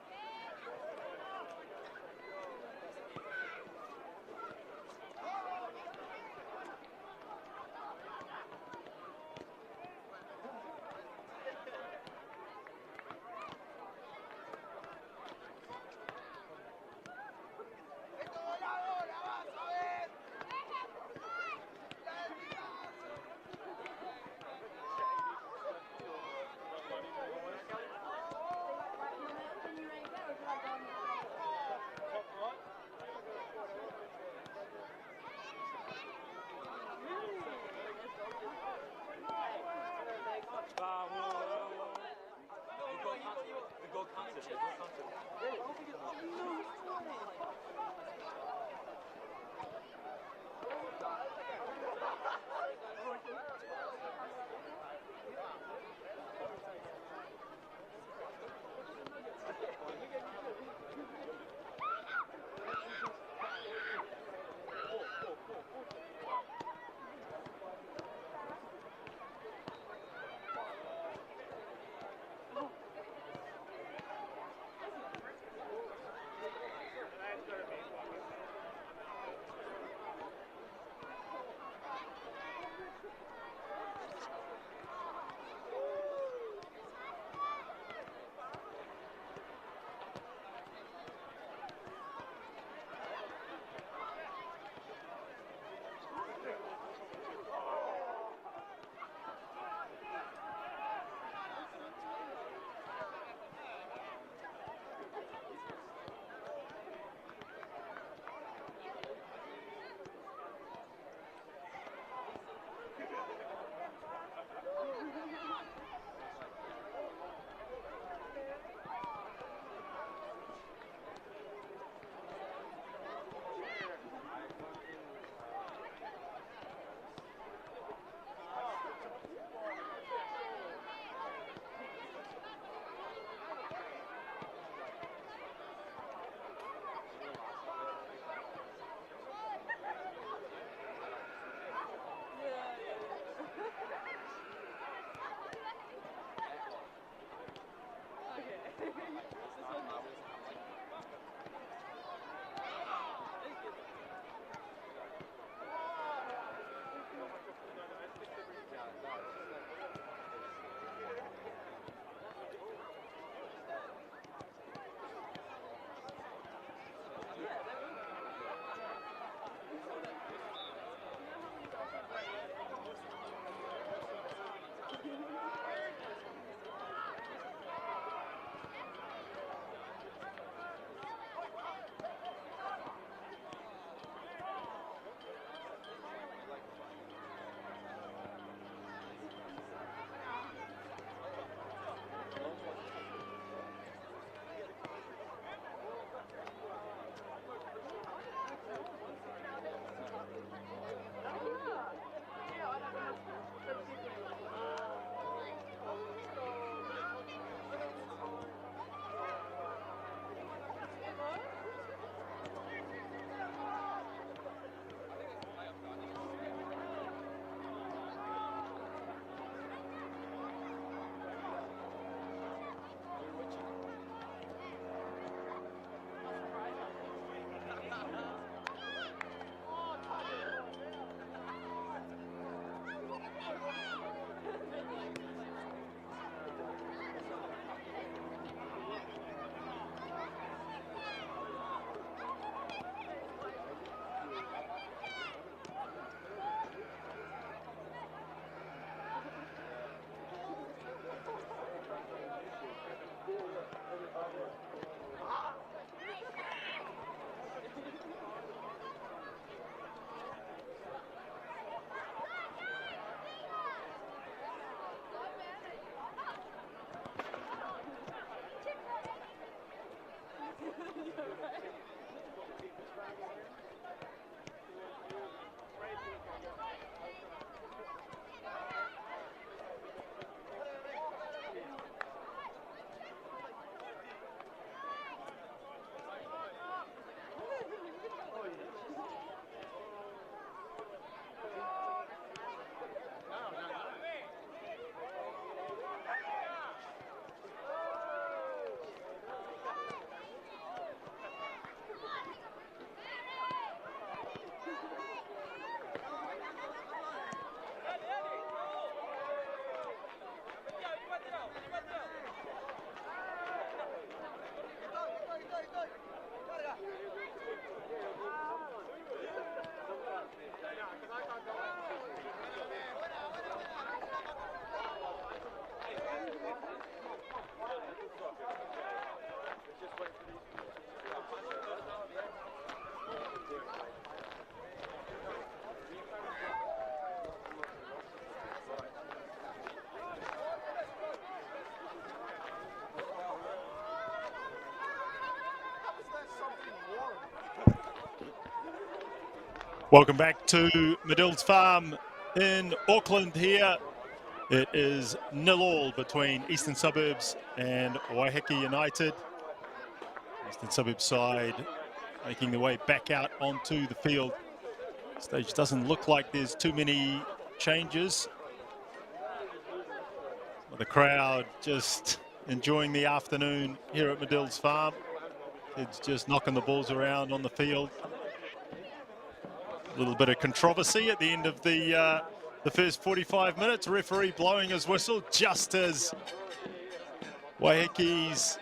Speaker 1: Welcome back to Madills Farm in Auckland here. It is 0-0 between Eastern Suburbs and Waiheke United. Eastern Suburbs side making their way back out onto the field. Stage doesn't look like there's too many changes. The crowd just enjoying the afternoon here at Madills Farm. Kids just knocking the balls around on the field. A little bit of controversy at the end of the first 45 minutes. Referee blowing his whistle just as Waiheke's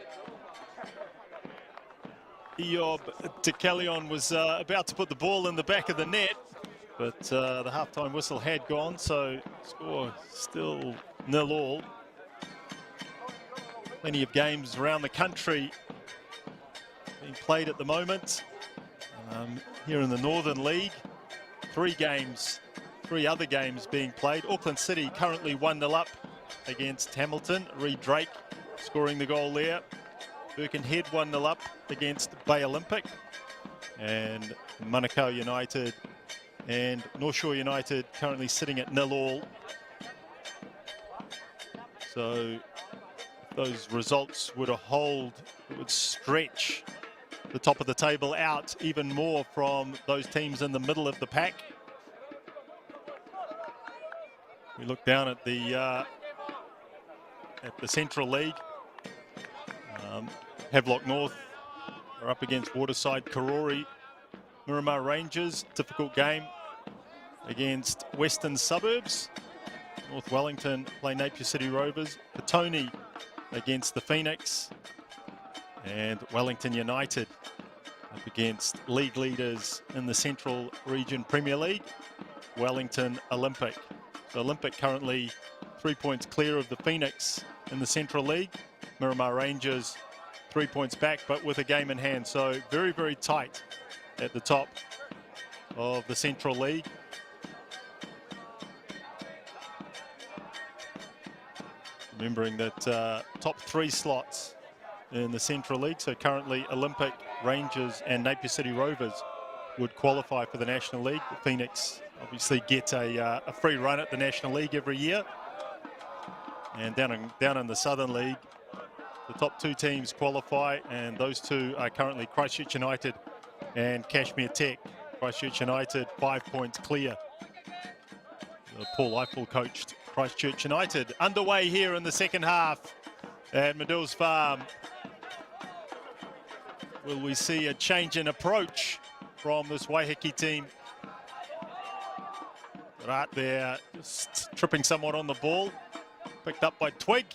Speaker 1: Eob Tekalion was about to put the ball in the back of the net, but the halftime whistle had gone, so score still 0-0. Plenty of games around the country being played at the moment. Here in the Northern League, three other games being played. Auckland City currently 1-0 up against Hamilton. Reed Drake scoring the goal there. Birkenhead 1-0 up against Bay Olympic. And Manukau United and North Shore United currently sitting at 0-0. So if those results were to hold, it would stretch the top of the table out even more from those teams in the middle of the pack. We look down at the Central League. Havelock North are up against Waterside Karori. Miramar Rangers, difficult game against Western Suburbs. North Wellington play Napier City Rovers. Petone against the Phoenix. And Wellington United up against league leaders in the Central Region Premier League, Wellington Olympic. So Olympic currently 3 points clear of the Phoenix in the Central League. Miramar Rangers 3 points back, but with a game in hand. So very, very tight at the top of the Central League. Remembering that top 3 slots in the Central League. So currently Olympic, Rangers and Napier City Rovers would qualify for the National League. The Phoenix obviously get a free run at the National League every year. And down in the Southern League, the top 2 teams qualify, and those two are currently Christchurch United and Kashmir Tech. Christchurch United 5 points clear. Paul Eiffel coached Christchurch United. Underway here in the second half at Madills Farm. Will we see a change in approach from this Waiheke team? Right there, just tripping someone on the ball. Picked up by Twig.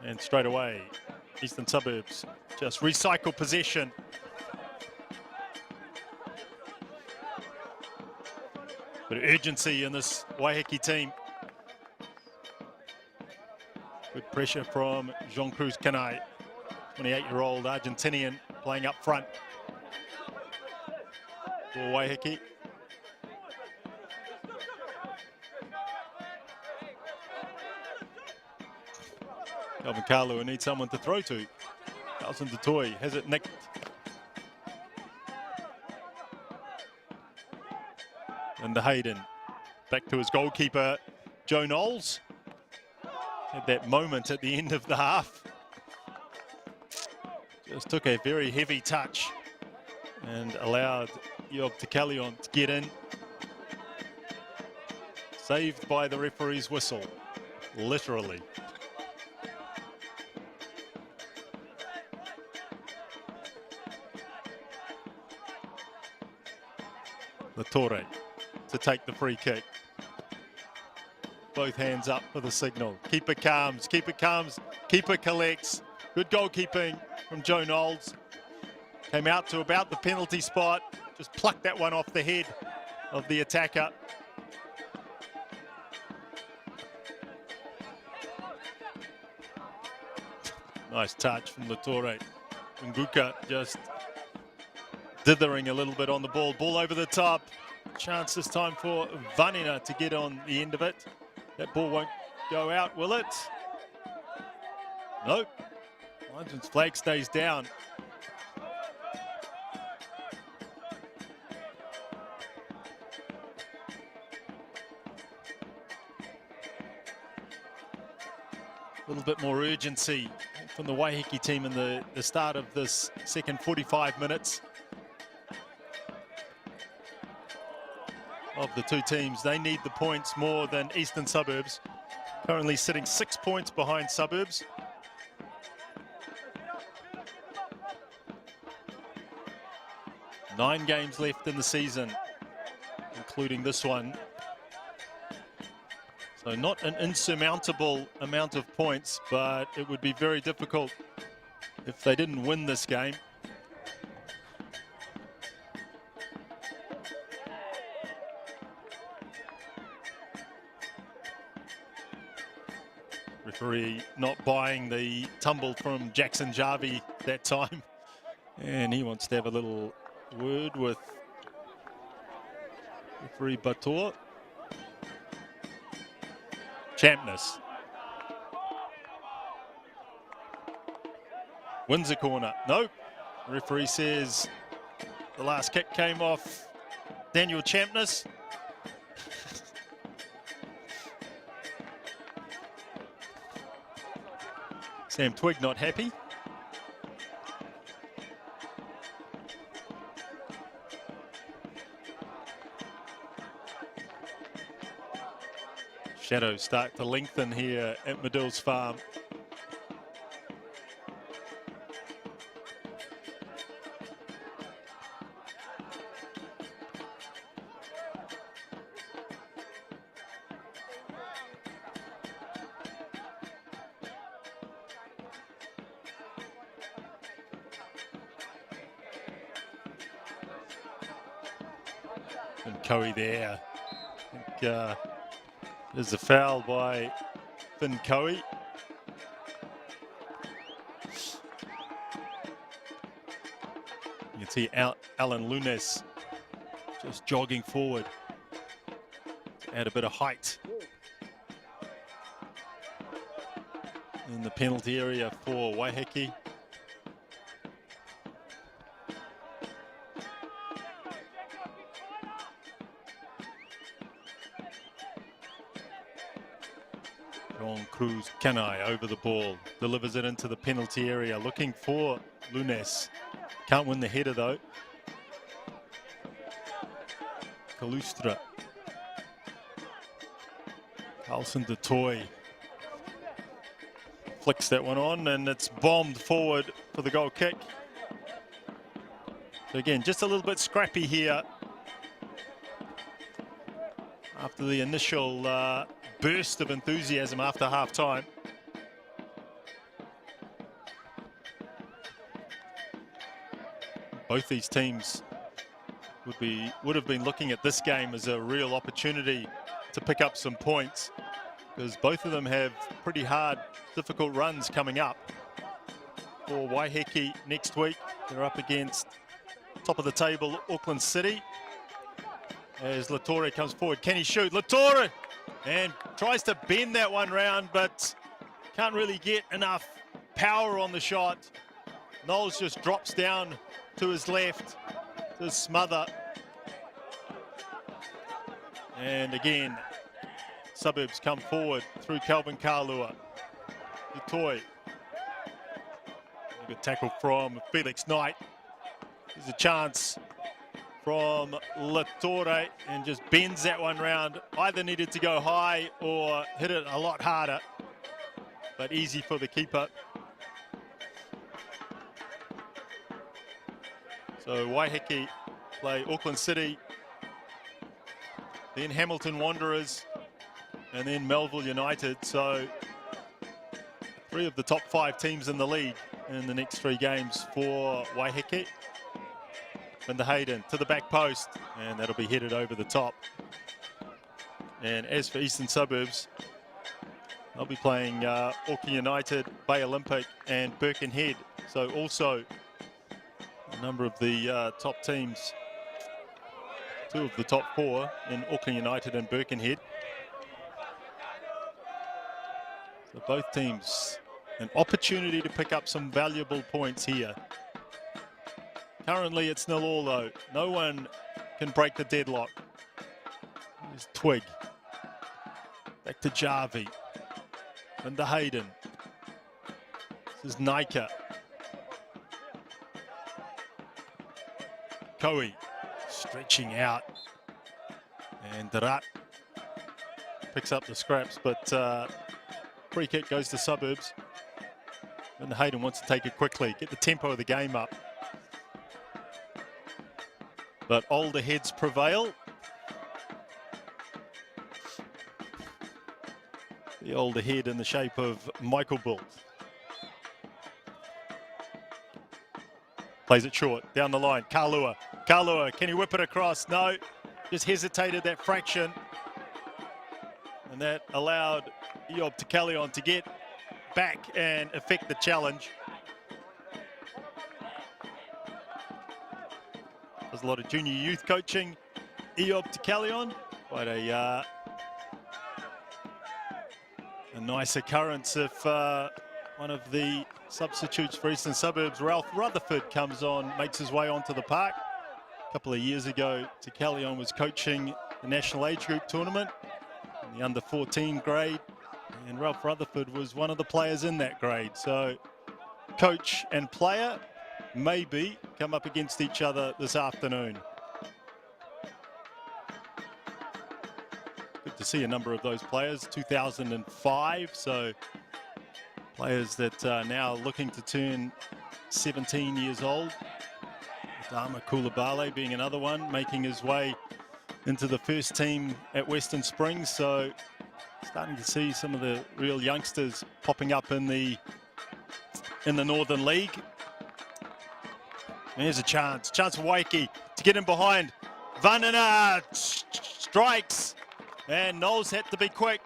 Speaker 1: And straight away, Eastern Suburbs just recycle possession. But urgency in this Waiheke team. Good pressure from Jean-Cruz Canai, 28-year-old Argentinian playing up front for Waiheke. Calvin Kalu needs someone to throw to. Carlson Detoy has it nicked. And the Hayden back to his goalkeeper, Joe Knowles. Had that moment at the end of the half. Just took a very heavy touch and allowed Eob Tekalion to get in. Saved by the referee's whistle, literally. Latore to take the free kick. Both hands up for the signal. Keeper calms, keeper calms, keeper collects. Good goalkeeping from Joe Knowles. Came out to about the penalty spot. Just plucked that one off the head of the attacker. Nice touch from Latore. Nguka just dithering a little bit on the ball. Ball over the top. Chance this time for Vanina to get on the end of it. That ball won't go out, will it? Nope. Linesman's flag stays down. A little bit more urgency from the Waiheke team in the start of this second 45 minutes. Of the two teams, they need the points more than Eastern Suburbs. Currently sitting 6 points behind Suburbs. Nine games left in the season, including this one. So not an insurmountable amount of points, but it would be very difficult if they didn't win this game. Referee not buying the tumble from Jackson Jarvie that time. And he wants to have a little word with referee Bator. Champness wins a corner. Nope. Referee says the last kick came off Daniel Champness. Sam Twigg not happy. Shadows start to lengthen here at Madills Farm. And Coe there. I think, there's a foul by Finn Coe. You can see Alan Lunes just jogging forward to add a bit of height in the penalty area for Waiheke. Cruz Kanai over the ball, delivers it into the penalty area, looking for Lunes. Can't win the header though. Kalustra. Carlson de Toy flicks that one on, and it's bombed forward for the goal kick. So again, just a little bit scrappy here after the initial burst of enthusiasm after half time. Both these teams would have been looking at this game as a real opportunity to pick up some points, because both of them have pretty hard, difficult runs coming up. For Waiheke next week, they're up against top of the table Auckland City. As Latore comes forward, can he shoot? Latore! And tries to bend that one round, but can't really get enough power on the shot. Knowles just drops down to his left to smother. And again, Suburbs come forward through Calvin Kalua. Dutoy. A good tackle from Felix Knight. There's a chance from Latore, and just bends that one round. Either needed to go high or hit it a lot harder, but easy for the keeper. So Waiheke play Auckland City, then Hamilton Wanderers, and then Melville United. So 3 of the top 5 teams in the league in the next 3 games for Waiheke. And the Hayden to the back post, and that'll be headed over the top. And as for Eastern Suburbs, they'll be playing Auckland United, Bay Olympic and Birkenhead. So also a number of the top teams, 2 of the top 4 in Auckland United and Birkenhead. So both teams an opportunity to pick up some valuable points here. Currently it's 0-0 though. No one can break the deadlock. There's Twig. Back to Jarvie. And the Hayden. This is Naika. Koe stretching out. And Darat picks up the scraps, but free kick goes to Suburbs. And Hayden wants to take it quickly, get the tempo of the game up. But older heads prevail. The older head in the shape of Michael Bull. Plays it short, down the line. Kalua. Kalua, can he whip it across? No, just hesitated that fraction. And that allowed Eob Tekalion to get back and effect the challenge. There's a lot of junior youth coaching. Eob Tekalion, quite a nice occurrence if one of the substitutes for Eastern Suburbs, Ralph Rutherford, comes on, makes his way onto the park. A couple of years ago, Tekalion was coaching the National Age Group tournament in the under 14 grade, and Ralph Rutherford was one of the players in that grade. So coach and player maybe come up against each other this afternoon. Good to see a number of those players, 2005, so players that are now looking to turn 17 years old. Dama Koulibaly being another one, making his way into the first team at Western Springs. So starting to see some of the real youngsters popping up in the Northern League. And here's a chance for Waiheke to get in behind. Vanina strikes, and Knowles had to be quick.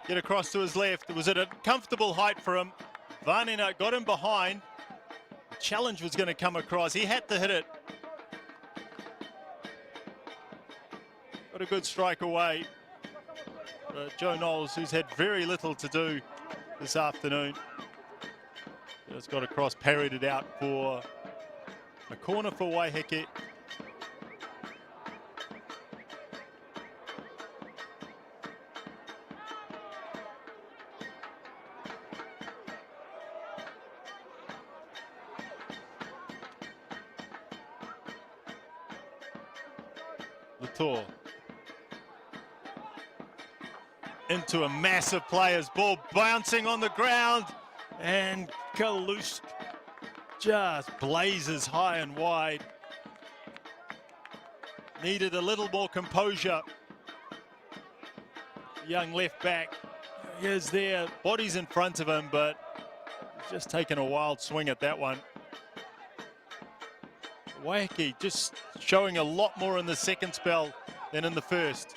Speaker 1: Get across to his left. It was at a comfortable height for him. Vanina got him behind. The challenge was going to come across. He had to hit it. Got a good strike away. But Joe Knowles, who's had very little to do this afternoon, just got across, parried it out for a corner for Waiheke. Latour into a massive player's ball, bouncing on the ground, and Kalush just blazes high and wide. Needed a little more composure. Young left back is there, body's in front of him, but he's just taken a wild swing at that one. Waiheke just showing a lot more in the second spell than in the first.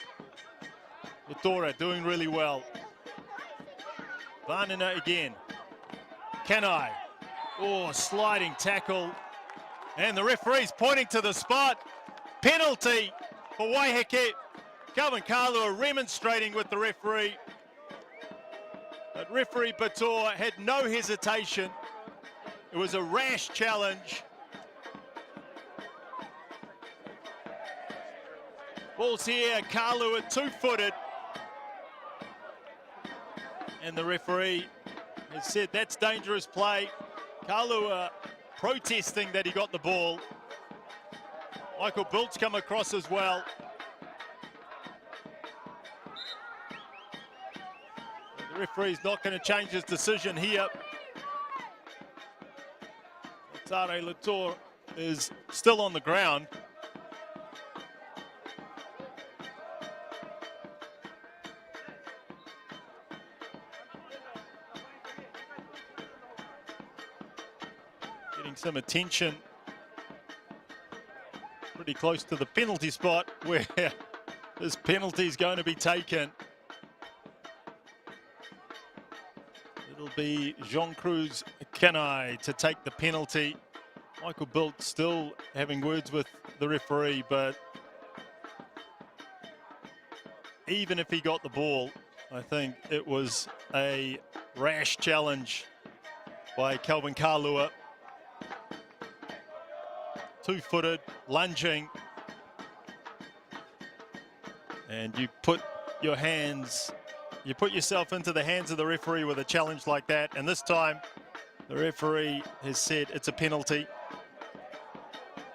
Speaker 1: Latora doing really well. Vanina again. Kanai. Oh, sliding tackle. And the referee's pointing to the spot. Penalty for Waiheke. Calvin Kalua remonstrating with the referee. But referee Bator had no hesitation. It was a rash challenge. Ball's here, Kalua 2-footed. And the referee has said that's dangerous play. Kalua protesting that he got the ball. Michael Bilt's come across as well. The referee's not going to change his decision here. Tare Latour is still on the ground. Getting some attention pretty close to the penalty spot where this penalty is going to be taken. It'll be Jean-Cruz Kanai to take the penalty. Michael Bilt still having words with the referee, but even if he got the ball, I think it was a rash challenge by Calvin Kalua. 2-footed, lunging, and you put yourself into the hands of the referee with a challenge like that, and this time The referee has said it's a penalty.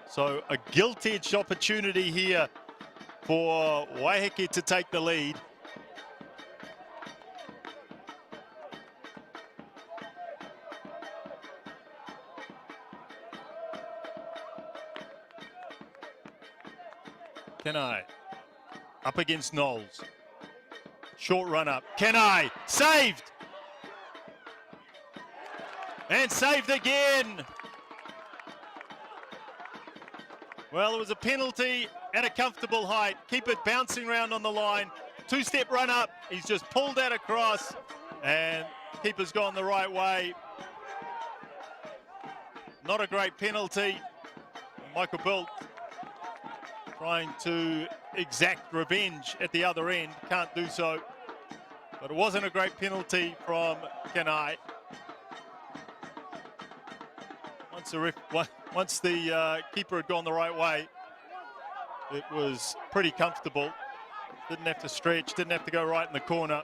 Speaker 1: So a gilt-edged opportunity here for Waiheke to take the lead. Kenai up against Knowles. Short run up. Kenai saved. And saved again. Well, it was a penalty at a comfortable height. Keep it bouncing around on the line. Two-step run up. He's just pulled that across. And keeper's gone the right way. Not a great penalty. Michael Bilt trying to exact revenge at the other end. Can't do so. But it wasn't a great penalty from Kenai. Once the keeper had gone the right way, it was pretty comfortable. Didn't have to stretch, didn't have to go right in the corner.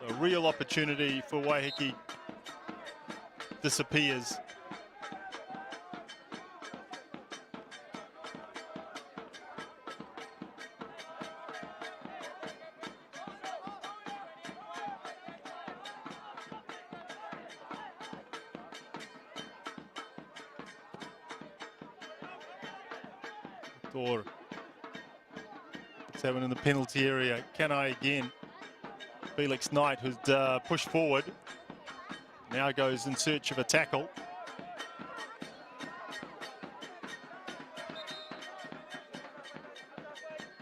Speaker 1: A real opportunity for Waiheke disappears. Or seven in the penalty area. Kenai again. Felix Knight, who's pushed forward, now goes in search of a tackle.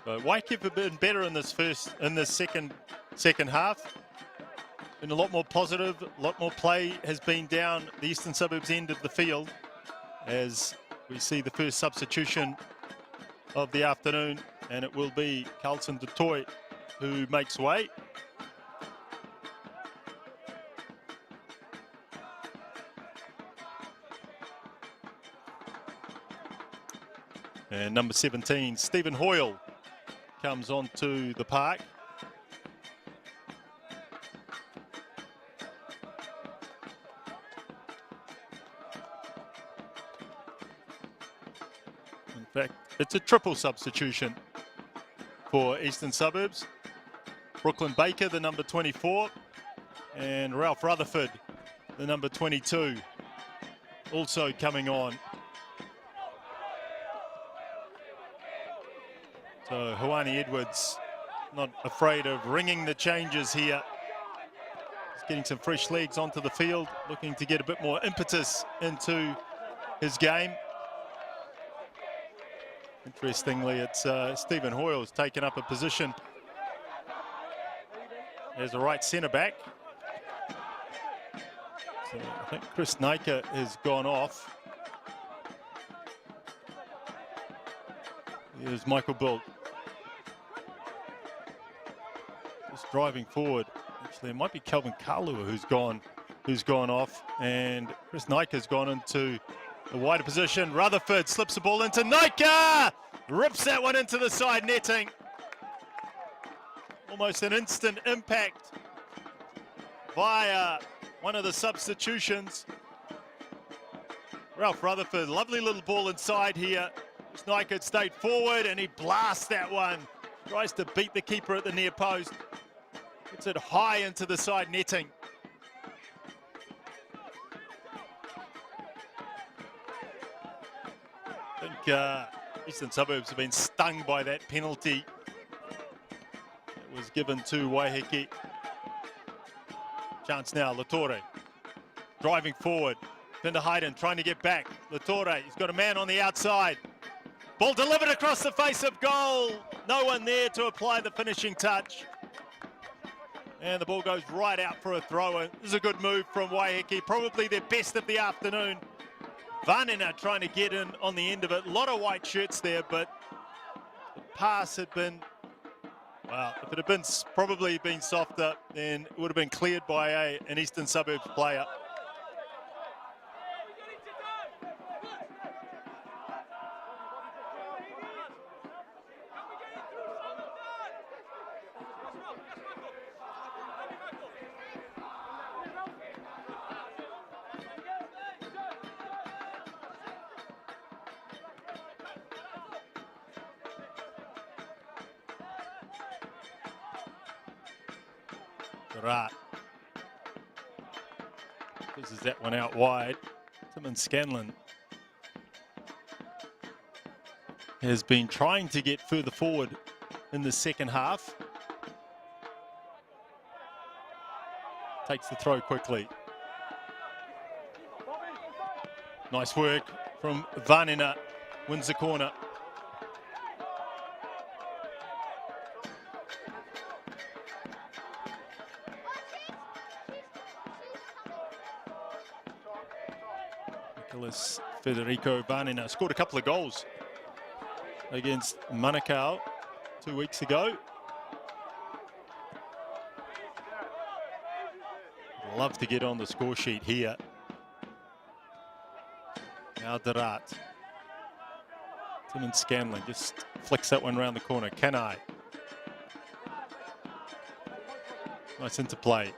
Speaker 1: So Waiheke have been better in this second half. Been a lot more positive, a lot more play has been down the Eastern Suburbs end of the field as we see the first substitution of the afternoon, and it will be Carlson DeToy who makes way. And number 17, Stephen Hoyle, comes onto the park. In fact, it's a triple substitution for Eastern Suburbs. Brooklyn Baker, the number 24, and Ralph Rutherford, the number 22, also coming on. So Huani Edwards not afraid of ringing the changes here. He's getting some fresh legs onto the field, looking to get a bit more impetus into his game. Interestingly, it's Stephen Hoyle's taken up a position as a right centre back. So I think Chris Naika has gone off. Here's Michael Bilt. Just driving forward. Actually, it might be Kelvin Kalua who's gone off, and Chris Naika's gone into a wider position. Rutherford slips the ball into Naika! Rips that one into the side netting. Almost an instant impact via one of the substitutions. Ralph Rutherford, lovely little ball inside here. Naika stayed forward and he blasts that one. Tries to beat the keeper at the near post. Puts it high into the side netting. I think Eastern Suburbs have been stung by that penalty that was given to Waiheke. Chance now, Latore driving forward. Linda Hayden trying to get back. Latore, he's got a man on the outside. Ball delivered across the face of goal. No one there to apply the finishing touch. And the ball goes right out for a throw-in. This is a good move from Waiheke, probably their best of the afternoon. Vanena trying to get in on the end of it. A lot of white shirts there, but the pass had been, well, if it had been probably been softer, then it would have been cleared by an Eastern Suburbs player. Rat. This is that one out wide. Tim Scanlon has been trying to get further forward in the second half. Takes the throw quickly. Nice work from Vanina. Wins the corner. Nicholas Federico Vanina scored a couple of goals against Manukau 2 weeks ago. Love to get on the score sheet here. Now Darat. Tim Scanlon just flicks that one around the corner. Can I? Nice interplay.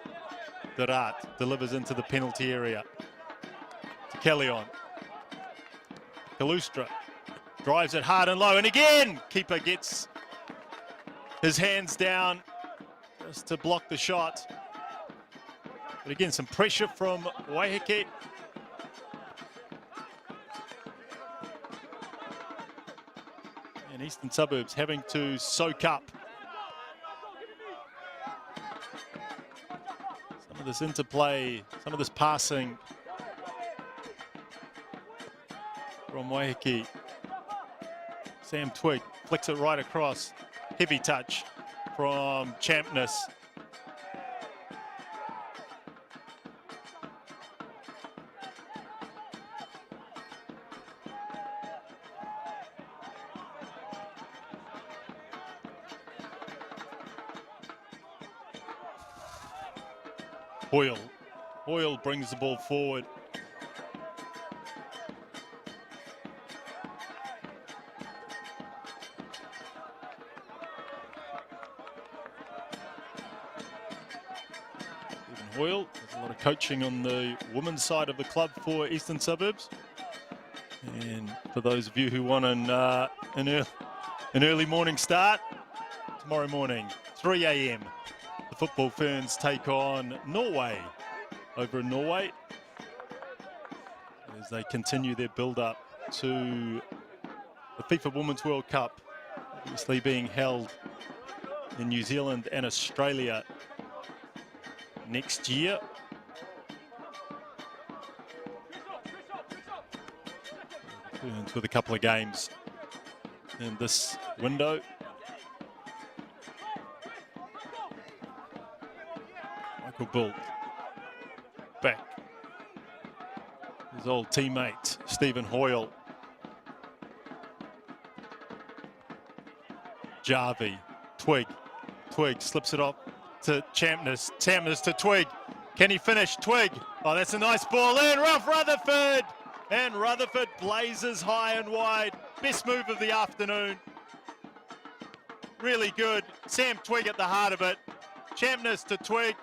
Speaker 1: Darat delivers into the penalty area. To Kellyon. Kalustra drives it hard and low, and again keeper gets his hands down just to block the shot. But again, some pressure from Waiheke. And Eastern Suburbs having to soak up some of this interplay, some of this passing from Waiheke. Sam Twig flicks it right across. Heavy touch from Champness. Hoyle brings the ball forward. Hoyle, there's a lot of coaching on the women's side of the club for Eastern Suburbs. And for those of you who want an early morning start, tomorrow morning, 3 a.m. the Football Ferns take on Norway over in Norway as they continue their build-up to the FIFA Women's World Cup, obviously being held in New Zealand and Australia next year. Ferns with a couple of games in this window. Michael Bull back. His old teammate Stephen Hoyle. Jarvie, Twig slips it off to Champness. Champness to Twig. Can he finish? Twig. Oh, that's a nice ball in. Rough Rutherford. And Rutherford blazes high and wide. Best move of the afternoon. Really good. Sam Twig at the heart of it. Champness to Twig.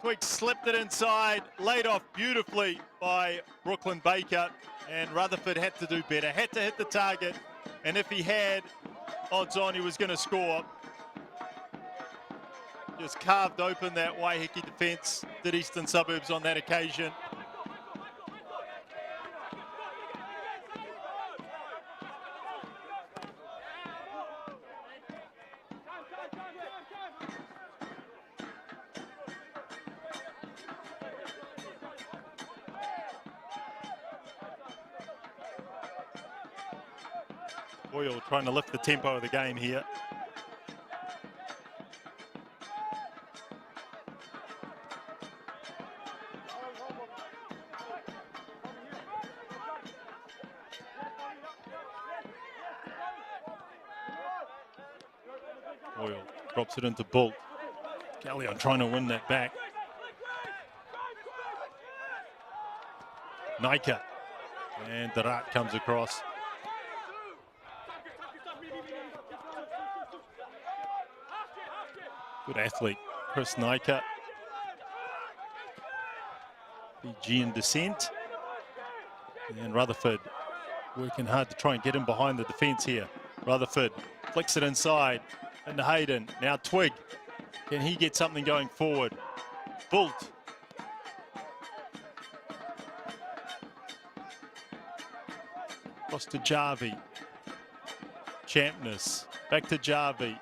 Speaker 1: Twig slipped it inside. Laid off beautifully by Brooklyn Baker. And Rutherford had to do better. Had to hit the target. And if he had, odds on he was going to score. Just carved open that Waiheke defence, did Eastern Suburbs on that occasion. Hoyle trying to lift the tempo of the game here. Hoyle drops it into Bull. Kellyon trying to win that back. Nika. And Darat comes across. Good athlete, Chris Nika. Fijian descent. And Rutherford working hard to try and get him behind the defence here. Rutherford flicks it inside into Hayden. Now Twig Can he get something going forward? Bolt. Across to Jarvie. Champness. Back to Jarvie.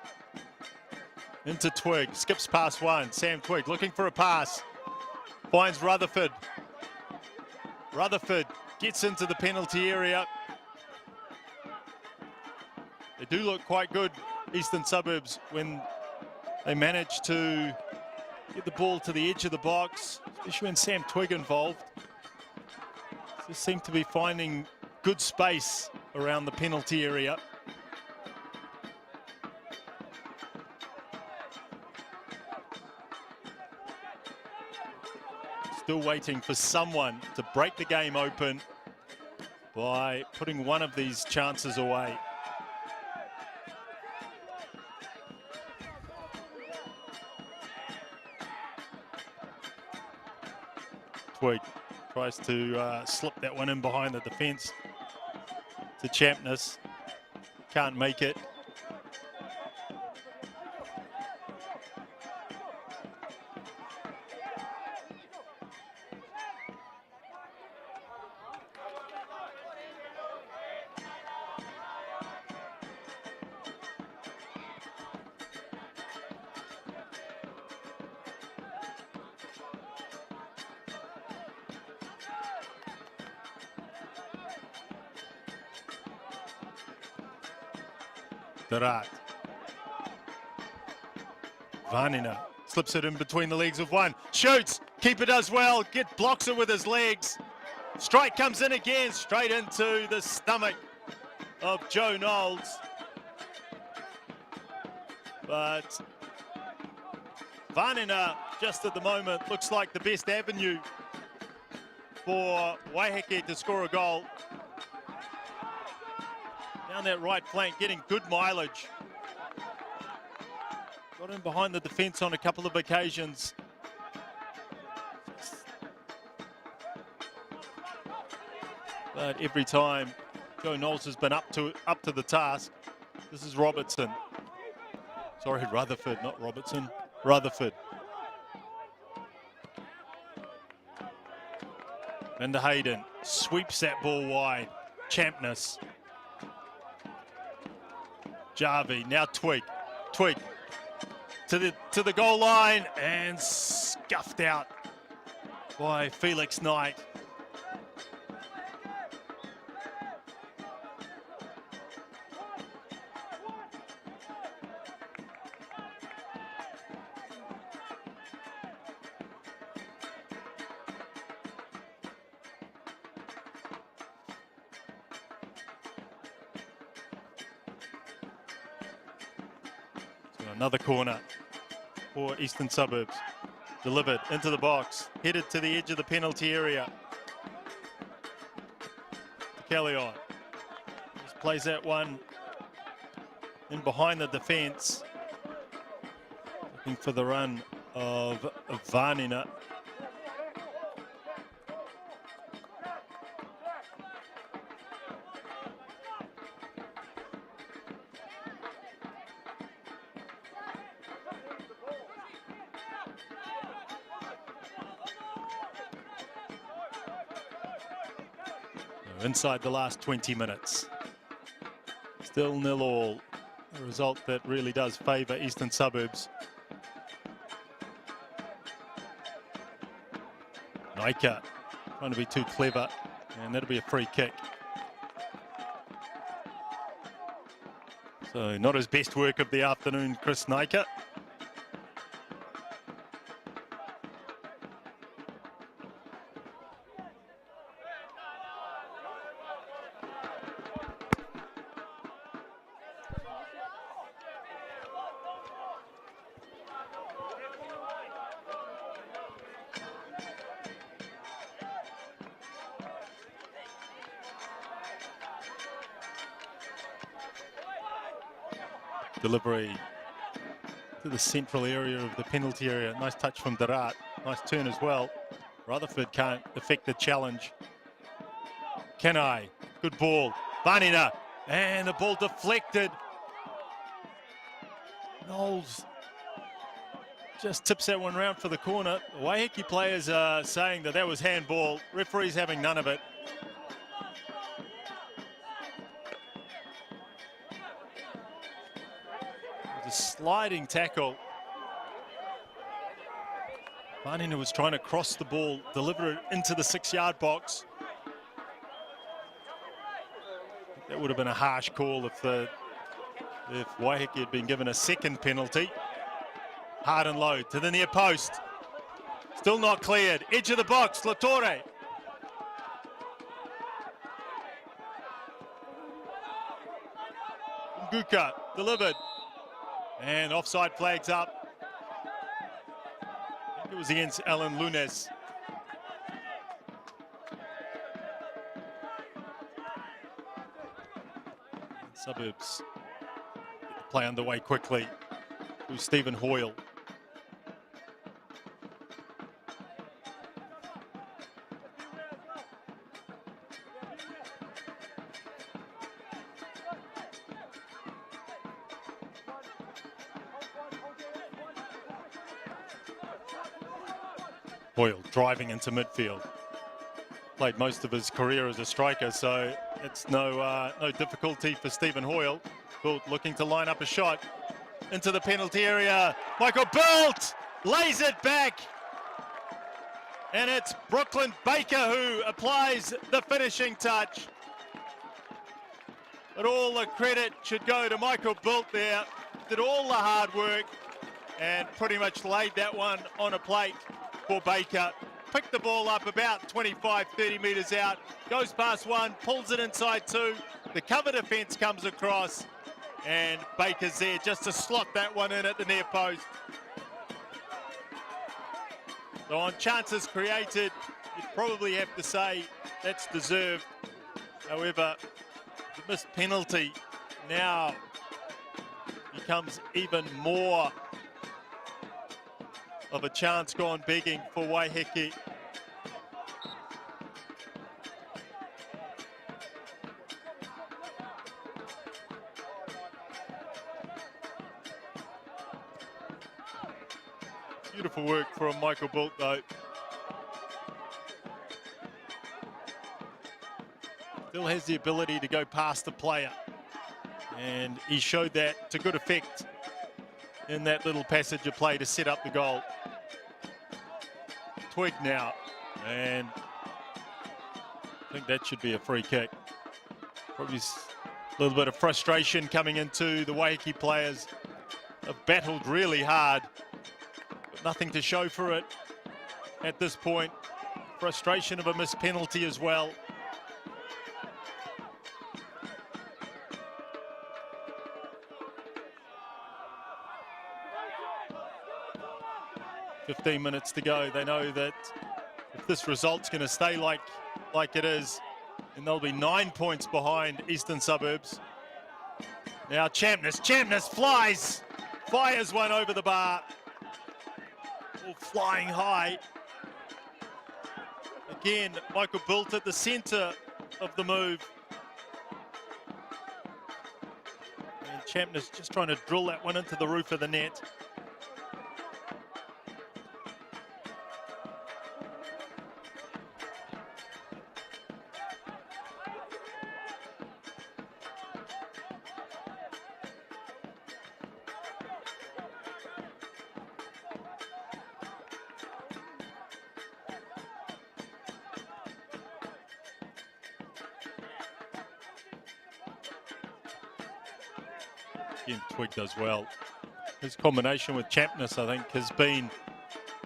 Speaker 1: Into Twig. Skips past one. Sam Twig looking for a pass. Finds Rutherford. Rutherford gets into the penalty area. They do look quite good, Eastern Suburbs, when they manage to get the ball to the edge of the box, especially when Sam Twig involved. They seem to be finding good space around the penalty area. Still waiting for someone to break the game open by putting one of these chances away. Twig tries to slip that one in behind the defence to Champness. Can't make it. Darat. Vanina slips it in between the legs of one. Shoots. Keeper does well. Blocks it with his legs. Strike comes in again. Straight into the stomach of Joe Knowles. But Vanina, just at the moment, looks like the best avenue for Waiheke to score a goal. Down that right flank, getting good mileage. Got in behind the defence on a couple of occasions. But every time, Joe Knowles has been up to the task. This is Robertson. Sorry, Rutherford, not Robertson. Rutherford. And the Hayden sweeps that ball wide. Champness. Jarvie, now Twig. Twig to the goal line and scuffed out by Felix Knight. Another corner for Eastern Suburbs. Delivered into the box. Headed to the edge of the penalty area. Kelly-on. Just plays that one in behind the defence. Looking for the run of Vanina. Inside the last 20 minutes. Still 0-0. A result that really does favour Eastern Suburbs. Naika trying to be too clever, and that'll be a free kick. So not his best work of the afternoon, Chris Naika. Delivery to the central area of the penalty area. Nice touch from Darat. Nice turn as well. Rutherford can't affect the challenge. Kenai, good ball. Vanina, and the ball deflected. Knowles just tips that one round for the corner. The Waiheke players are saying that that was handball. Referee's having none of it. It was a sliding tackle. Manina was trying to cross the ball, deliver it into the 6-yard box. That would have been a harsh call if Waiheke had been given a second penalty. Hard and low to the near post. Still not cleared. Edge of the box, Latore. Nguka delivered. And offside flags up. I think it was against Alan Lunes. Suburbs get the play underway quickly. Who's Stephen Hoyle. Hoyle driving into midfield. Played most of his career as a striker, so it's no difficulty for Stephen Hoyle. Bilt looking to line up a shot into the penalty area. Michael Bilt lays it back. And it's Brooklyn Baker who applies the finishing touch. But all the credit should go to Michael Bilt there. Did all the hard work and pretty much laid that one on a plate for Baker. Picked the ball up about 25, 30 metres out. Goes past one, pulls it inside two. The cover defence comes across. And Baker's there just to slot that one in at the near post. So on chances created, you'd probably have to say that's deserved. However, the missed penalty now becomes even more of a chance gone begging for Waiheke. Beautiful work from Michael Bilt though. Still has the ability to go past the player. And he showed that to good effect in that little passage of play to set up the goal. Twig now. And I think that should be a free kick. Probably a little bit of frustration coming into the Waiheke players. Have battled really hard. Nothing to show for it at this point. Frustration of a missed penalty as well. "15 minutes to go." They know that if this result's going to stay like it is, then they'll be 9 points behind Eastern Suburbs. Now Champness fires one over the bar. All flying high. Again, Michael Bilt at the centre of the move. And Champness just trying to drill that one into the roof of the net. Again, Twig does well. His combination with Champness, I think, has been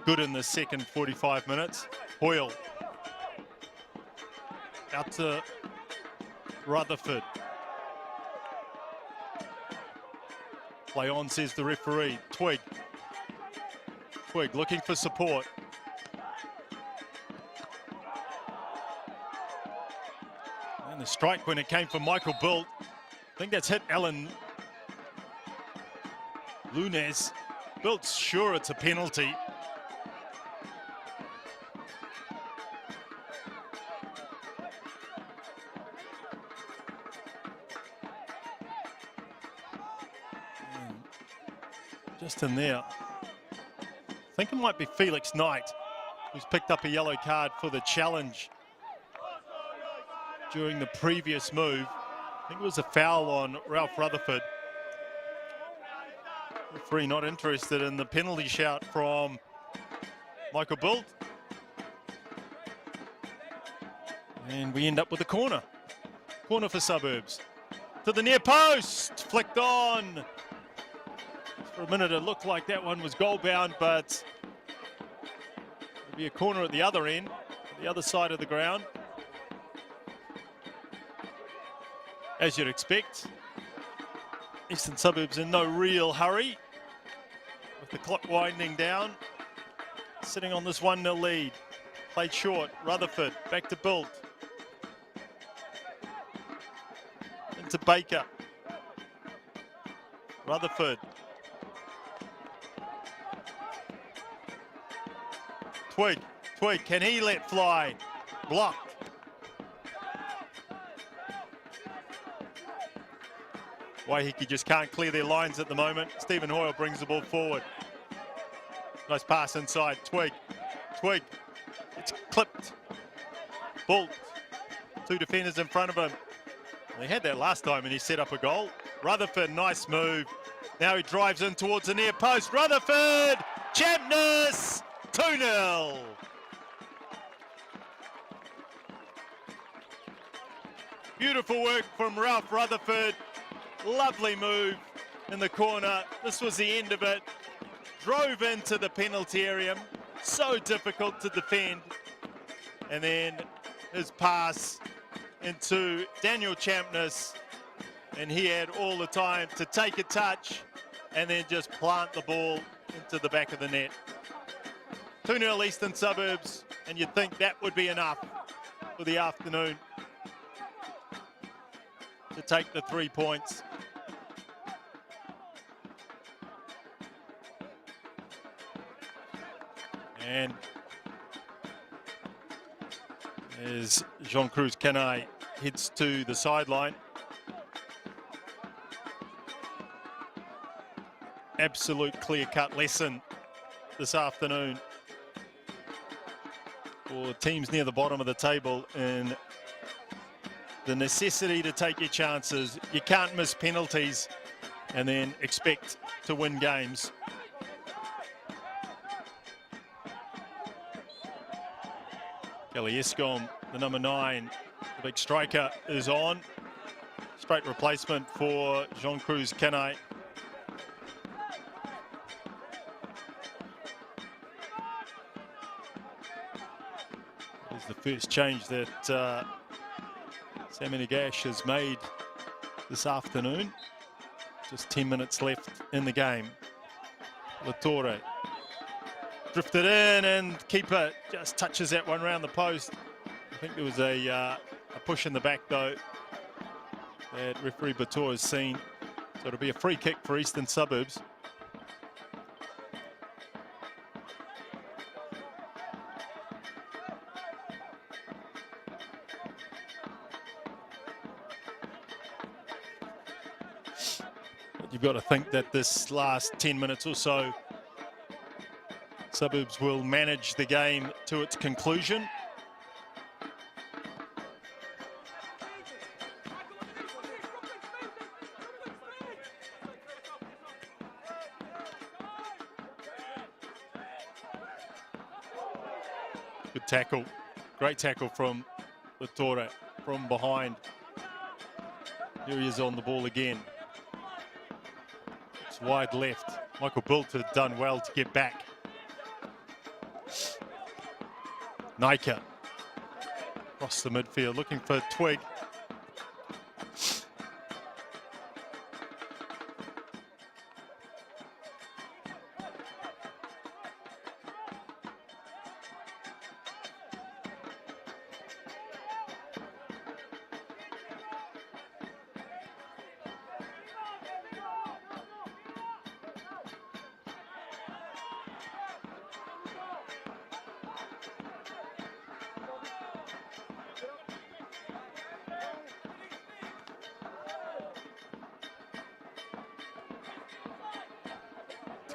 Speaker 1: good in the second 45 minutes. Hoyle out to Rutherford. Play on, says the referee. Twig looking for support. And the strike when it came from Michael Bilt. I think that's hit Alan Lunes. Bilt's sure it's a penalty. Just in there. think it might be Felix Knight, who's picked up a yellow card for the challenge during the previous move. I think it was a foul on Ralph Rutherford. Referee not interested in the penalty shout from Michael Bilt. And we end up with a corner. Corner for Suburbs. To the near post, flicked on. For a minute it looked like that one was goal bound, but it'll be a corner at the other end, the other side of the ground. As you'd expect, Eastern Suburbs in no real hurry, with the clock winding down, sitting on this 1-0 lead. Played short, Rutherford, back to Bilt. Into Baker. Rutherford. Twig, can he let fly? Blocked. Waiheke just can't clear their lines at the moment. Stephen Hoyle brings the ball forward. Nice pass inside, Twig. It's clipped. Bilt. 2 defenders in front of him. He had that last time and he set up a goal. Rutherford, nice move. Now he drives in towards the near post. Rutherford, Champness, 2-0. Beautiful work from Ralph Rutherford. Lovely move in the corner. This was the end of it. Drove into the penalty area. So difficult to defend. And then his pass into Daniel Champness. And he had all the time to take a touch and then just plant the ball into the back of the net. 2-0 Eastern Suburbs, and you'd think that would be enough for the afternoon to take the 3 points. And as Jean-Cruz Canay heads to the sideline. Absolute clear-cut lesson this afternoon for teams near the bottom of the table in the necessity to take your chances. You can't miss penalties and then expect to win games. Kelly Escombe, the number 9, the big striker, is on. Straight replacement for Jean-Cruz Canay. Is the first change that Sammy Nagash has made this afternoon. Just 10 minutes left in the game. Latore drifted in and keeper just touches that one round the post. I think there was a push in the back though that referee Bator has seen. So it'll be a free kick for Eastern Suburbs. But you've got to think that this last 10 minutes or so, Suburbs will manage the game to its conclusion. Good tackle, great tackle from Latore from behind. Here he is on the ball again. It's wide left. Michael Bilt had done well to get back. Nika across the midfield, looking for Twig.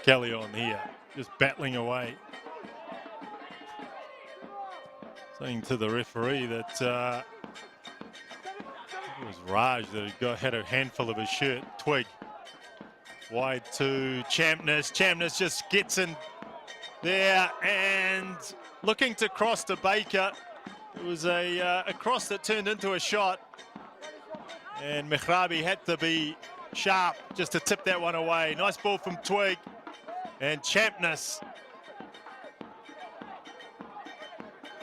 Speaker 1: Kelly on here. just battling away. Saying to the referee that it was Raj that had a handful of his shirt. Twig wide to Champness. Champness just gets in there and looking to cross to Baker. It was a cross that turned into a shot, and Mehrabi had to be sharp just to tip that one away. Nice ball from Twig, and Champness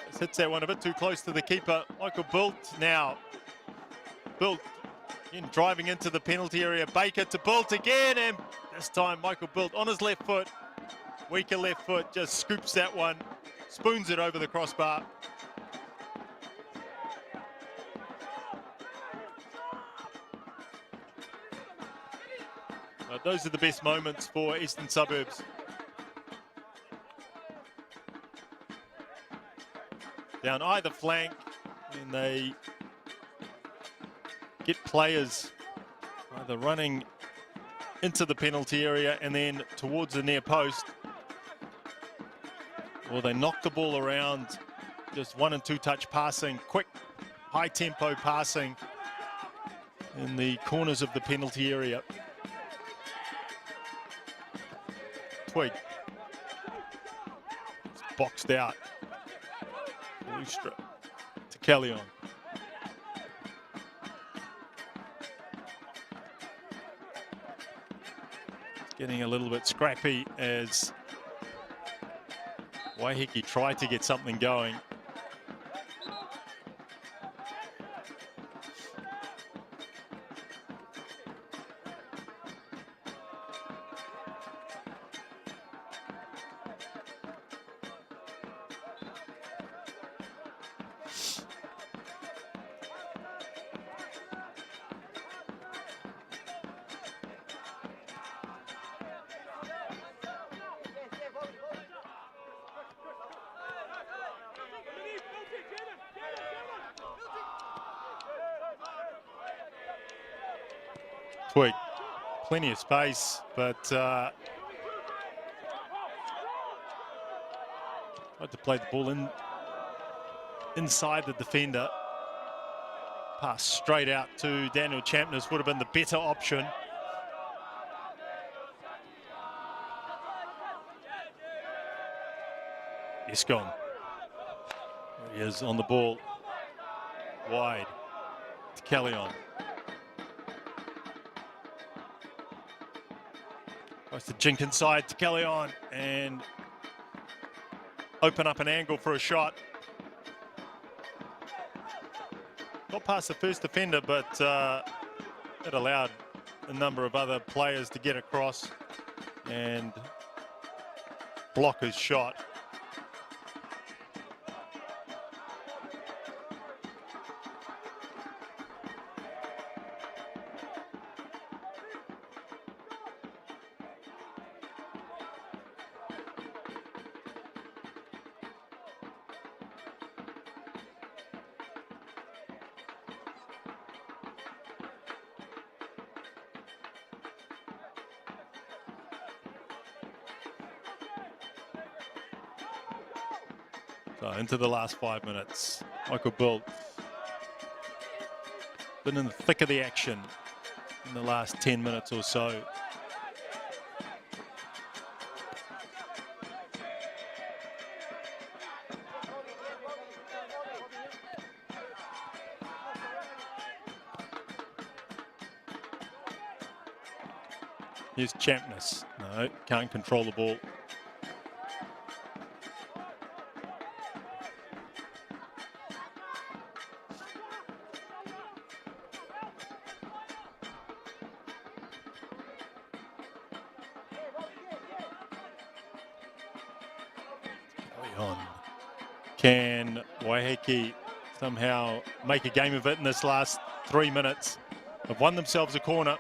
Speaker 1: just hits that one a bit too close to the keeper. Michael Bilt now. Bilt in driving into the penalty area. Baker to Bilt again, and this time Michael Bilt on his left foot. Weaker left foot, just scoops that one, spoons it over the crossbar. But those are the best moments for Eastern Suburbs. Down either flank, and they get players either running into the penalty area and then towards the near post, or they knock the ball around, just 1 and 2 touch passing, quick, high tempo passing in the corners of the penalty area. Twig. It's boxed out. Lustra to Kellyon. It's getting a little bit scrappy as Waiheke tried to get something going. Twig, plenty of space, but tried to play the ball inside the defender. Pass straight out to Daniel Champness would have been the better option. Escom. There he is on the ball. Wide to Kellyon. Tries to jink inside to Kellyon and open up an angle for a shot. Got past the first defender, but it allowed a number of other players to get across and block his shot. So into the last 5 minutes, Michael Bilt been in the thick of the action in the last 10 minutes or so. Here's Champness. No, can't control the ball. Can Waiheke somehow make a game of it in this last 3 minutes? They've won themselves a corner.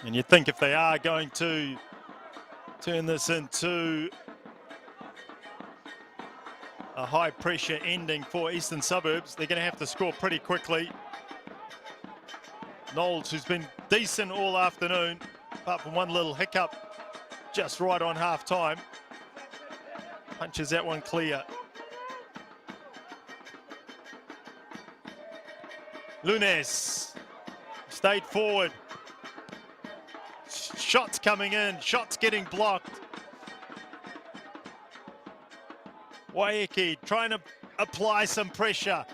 Speaker 1: And you think if they are going to turn this into a high pressure ending for Eastern Suburbs. They're going to have to score pretty quickly. Knowles, who's been decent all afternoon, apart from one little hiccup just right on half time, punches that one clear. Lunes stayed forward. Shots coming in, shots getting blocked. Waiheke trying to apply some pressure.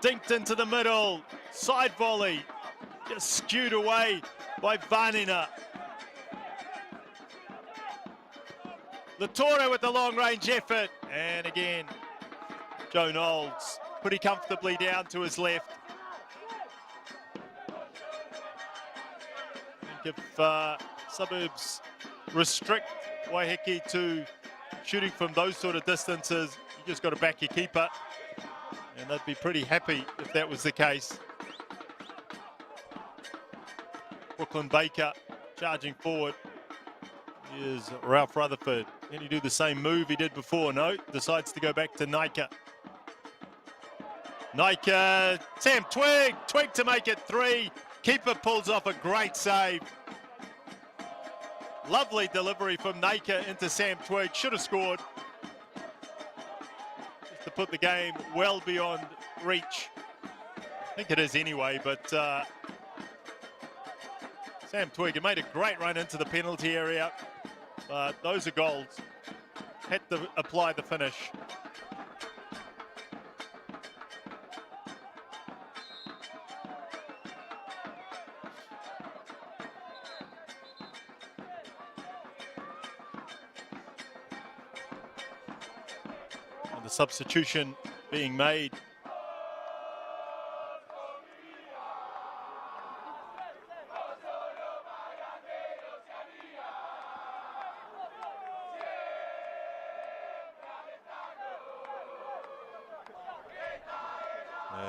Speaker 1: Dinked into the middle, side volley, just skewed away by Vanina. Latore with the long range effort, and again, Joe Knowles pretty comfortably down to his left. I think if Suburbs restrict Waiheke to shooting from those sort of distances, you just got to back your keeper, and they'd be pretty happy if that was the case. Brooklyn Baker charging forward. Here's Ralph Rutherford. Can he do the same move he did before? No, decides to go back to Nika. Nika, Sam Twig to make it 3. Keeper pulls off a great save. Lovely delivery from Nika into Sam Twig. Should have scored. Just to put the game well beyond reach. I think it is anyway, but Sam Twig had made a great run into the penalty area. But those are goals. Had to apply the finish. And the substitution being made.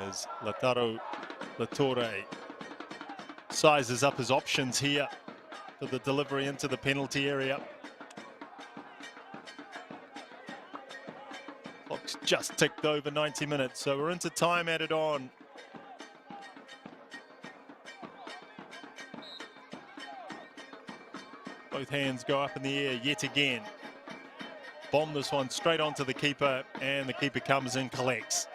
Speaker 1: As Latore sizes up his options here for the delivery into the penalty area. Clock's just ticked over 90 minutes, so we're into time added on. Both hands go up in the air yet again. Bomb this one straight onto the keeper, and the keeper comes in, collects.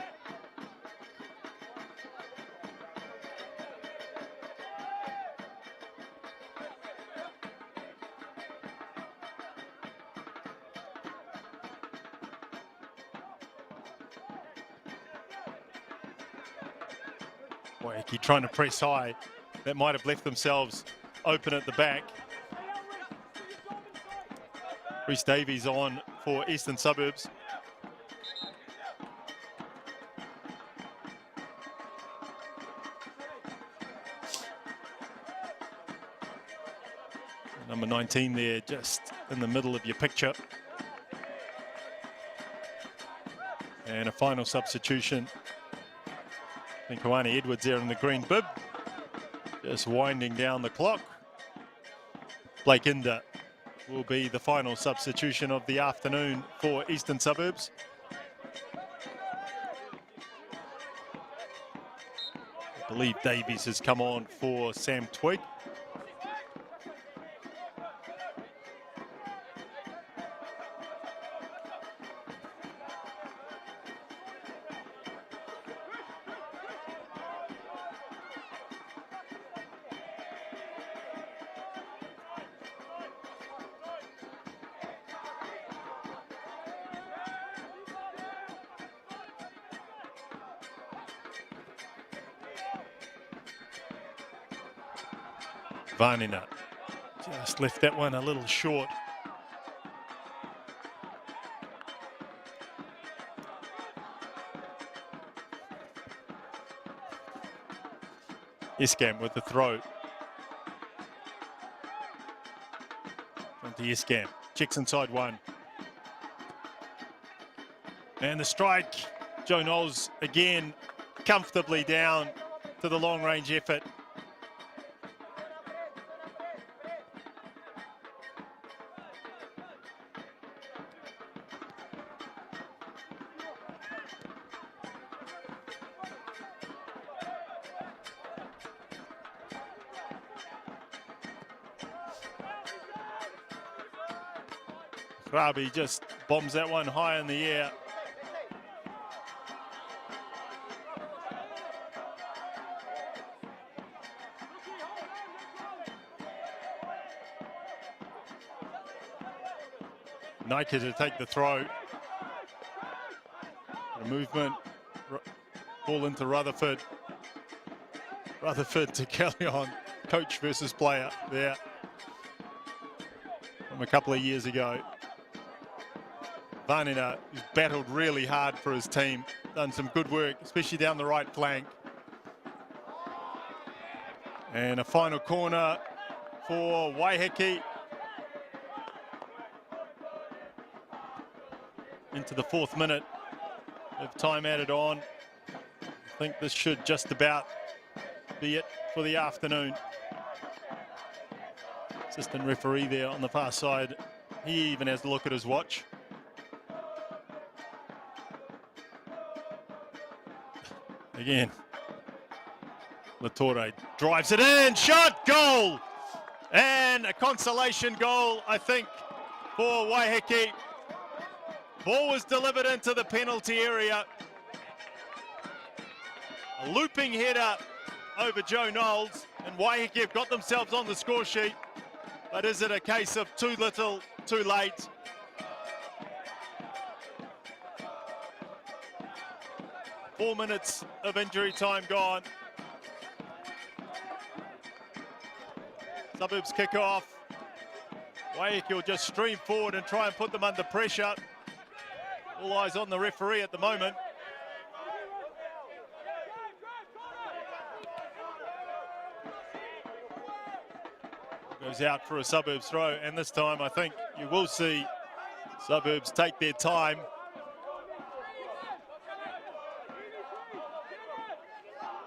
Speaker 1: Waiheke trying to press high. That might have left themselves open at the back. Rhys Davies on for Eastern Suburbs. Number 19 there, just in the middle of your picture. And a final substitution. I think Koani Edwards there in the green bib, just winding down the clock. Blake Inder will be the final substitution of the afternoon for Eastern Suburbs. I believe Davies has come on for Sam Twig. Vanina just left that one a little short. Iskam with the throw. Onto Iskam. Checks inside one. And the strike. Joe Knowles again comfortably down to the long range effort. Rabi just bombs that one high in the air. Nike to take the throw. A movement. Ball into Rutherford. Rutherford to Kelly-on. Coach versus player there from a couple of years ago. Vanina has battled really hard for his team. Done some good work, especially down the right flank. And a final corner for Waiheke. Into the 4th minute of time added on. I think this should just about be it for the afternoon. Assistant referee there on the far side. He even has to look at his watch. Again, Latore drives it in, shot, goal! And a consolation goal, I think, for Waiheke. Ball was delivered into the penalty area. A looping header over Joe Knowles, and Waiheke have got themselves on the score sheet. But is it a case of too little, too late? Four minutes of injury time gone. Suburbs kick off. Waiheke will just stream forward and try and put them under pressure. All eyes on the referee at the moment. Goes out for a Suburbs throw, and this time I think you will see Suburbs take their time.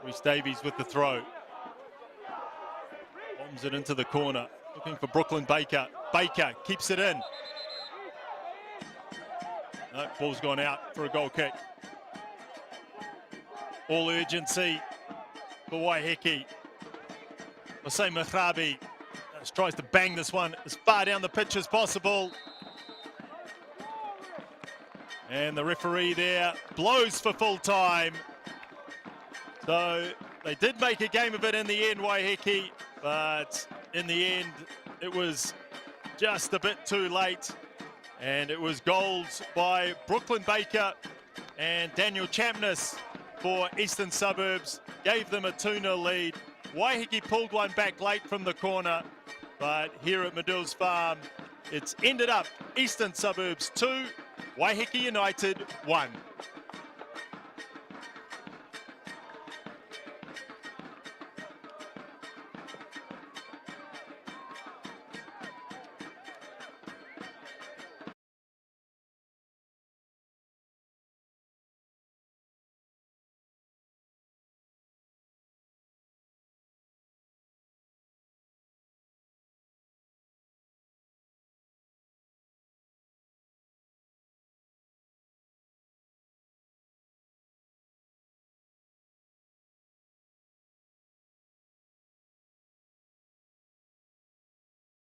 Speaker 1: Rhys Davies with the throw. Bombs it into the corner, looking for Brooklyn Baker. Baker keeps it in. No, ball's gone out for a goal kick. All urgency for Waiheke. Jose Mehrabi tries to bang this one as far down the pitch as possible. And the referee there blows for full time. So they did make a game of it in the end, Waiheke, but in the end it was just a bit too late. And it was goals by Brooklyn Baker and Daniel Champness for Eastern Suburbs. Gave them a 2-0 lead. Waiheke pulled one back late from the corner. But here at Madills Farm, it's ended up Eastern Suburbs 2, Waiheke United 1.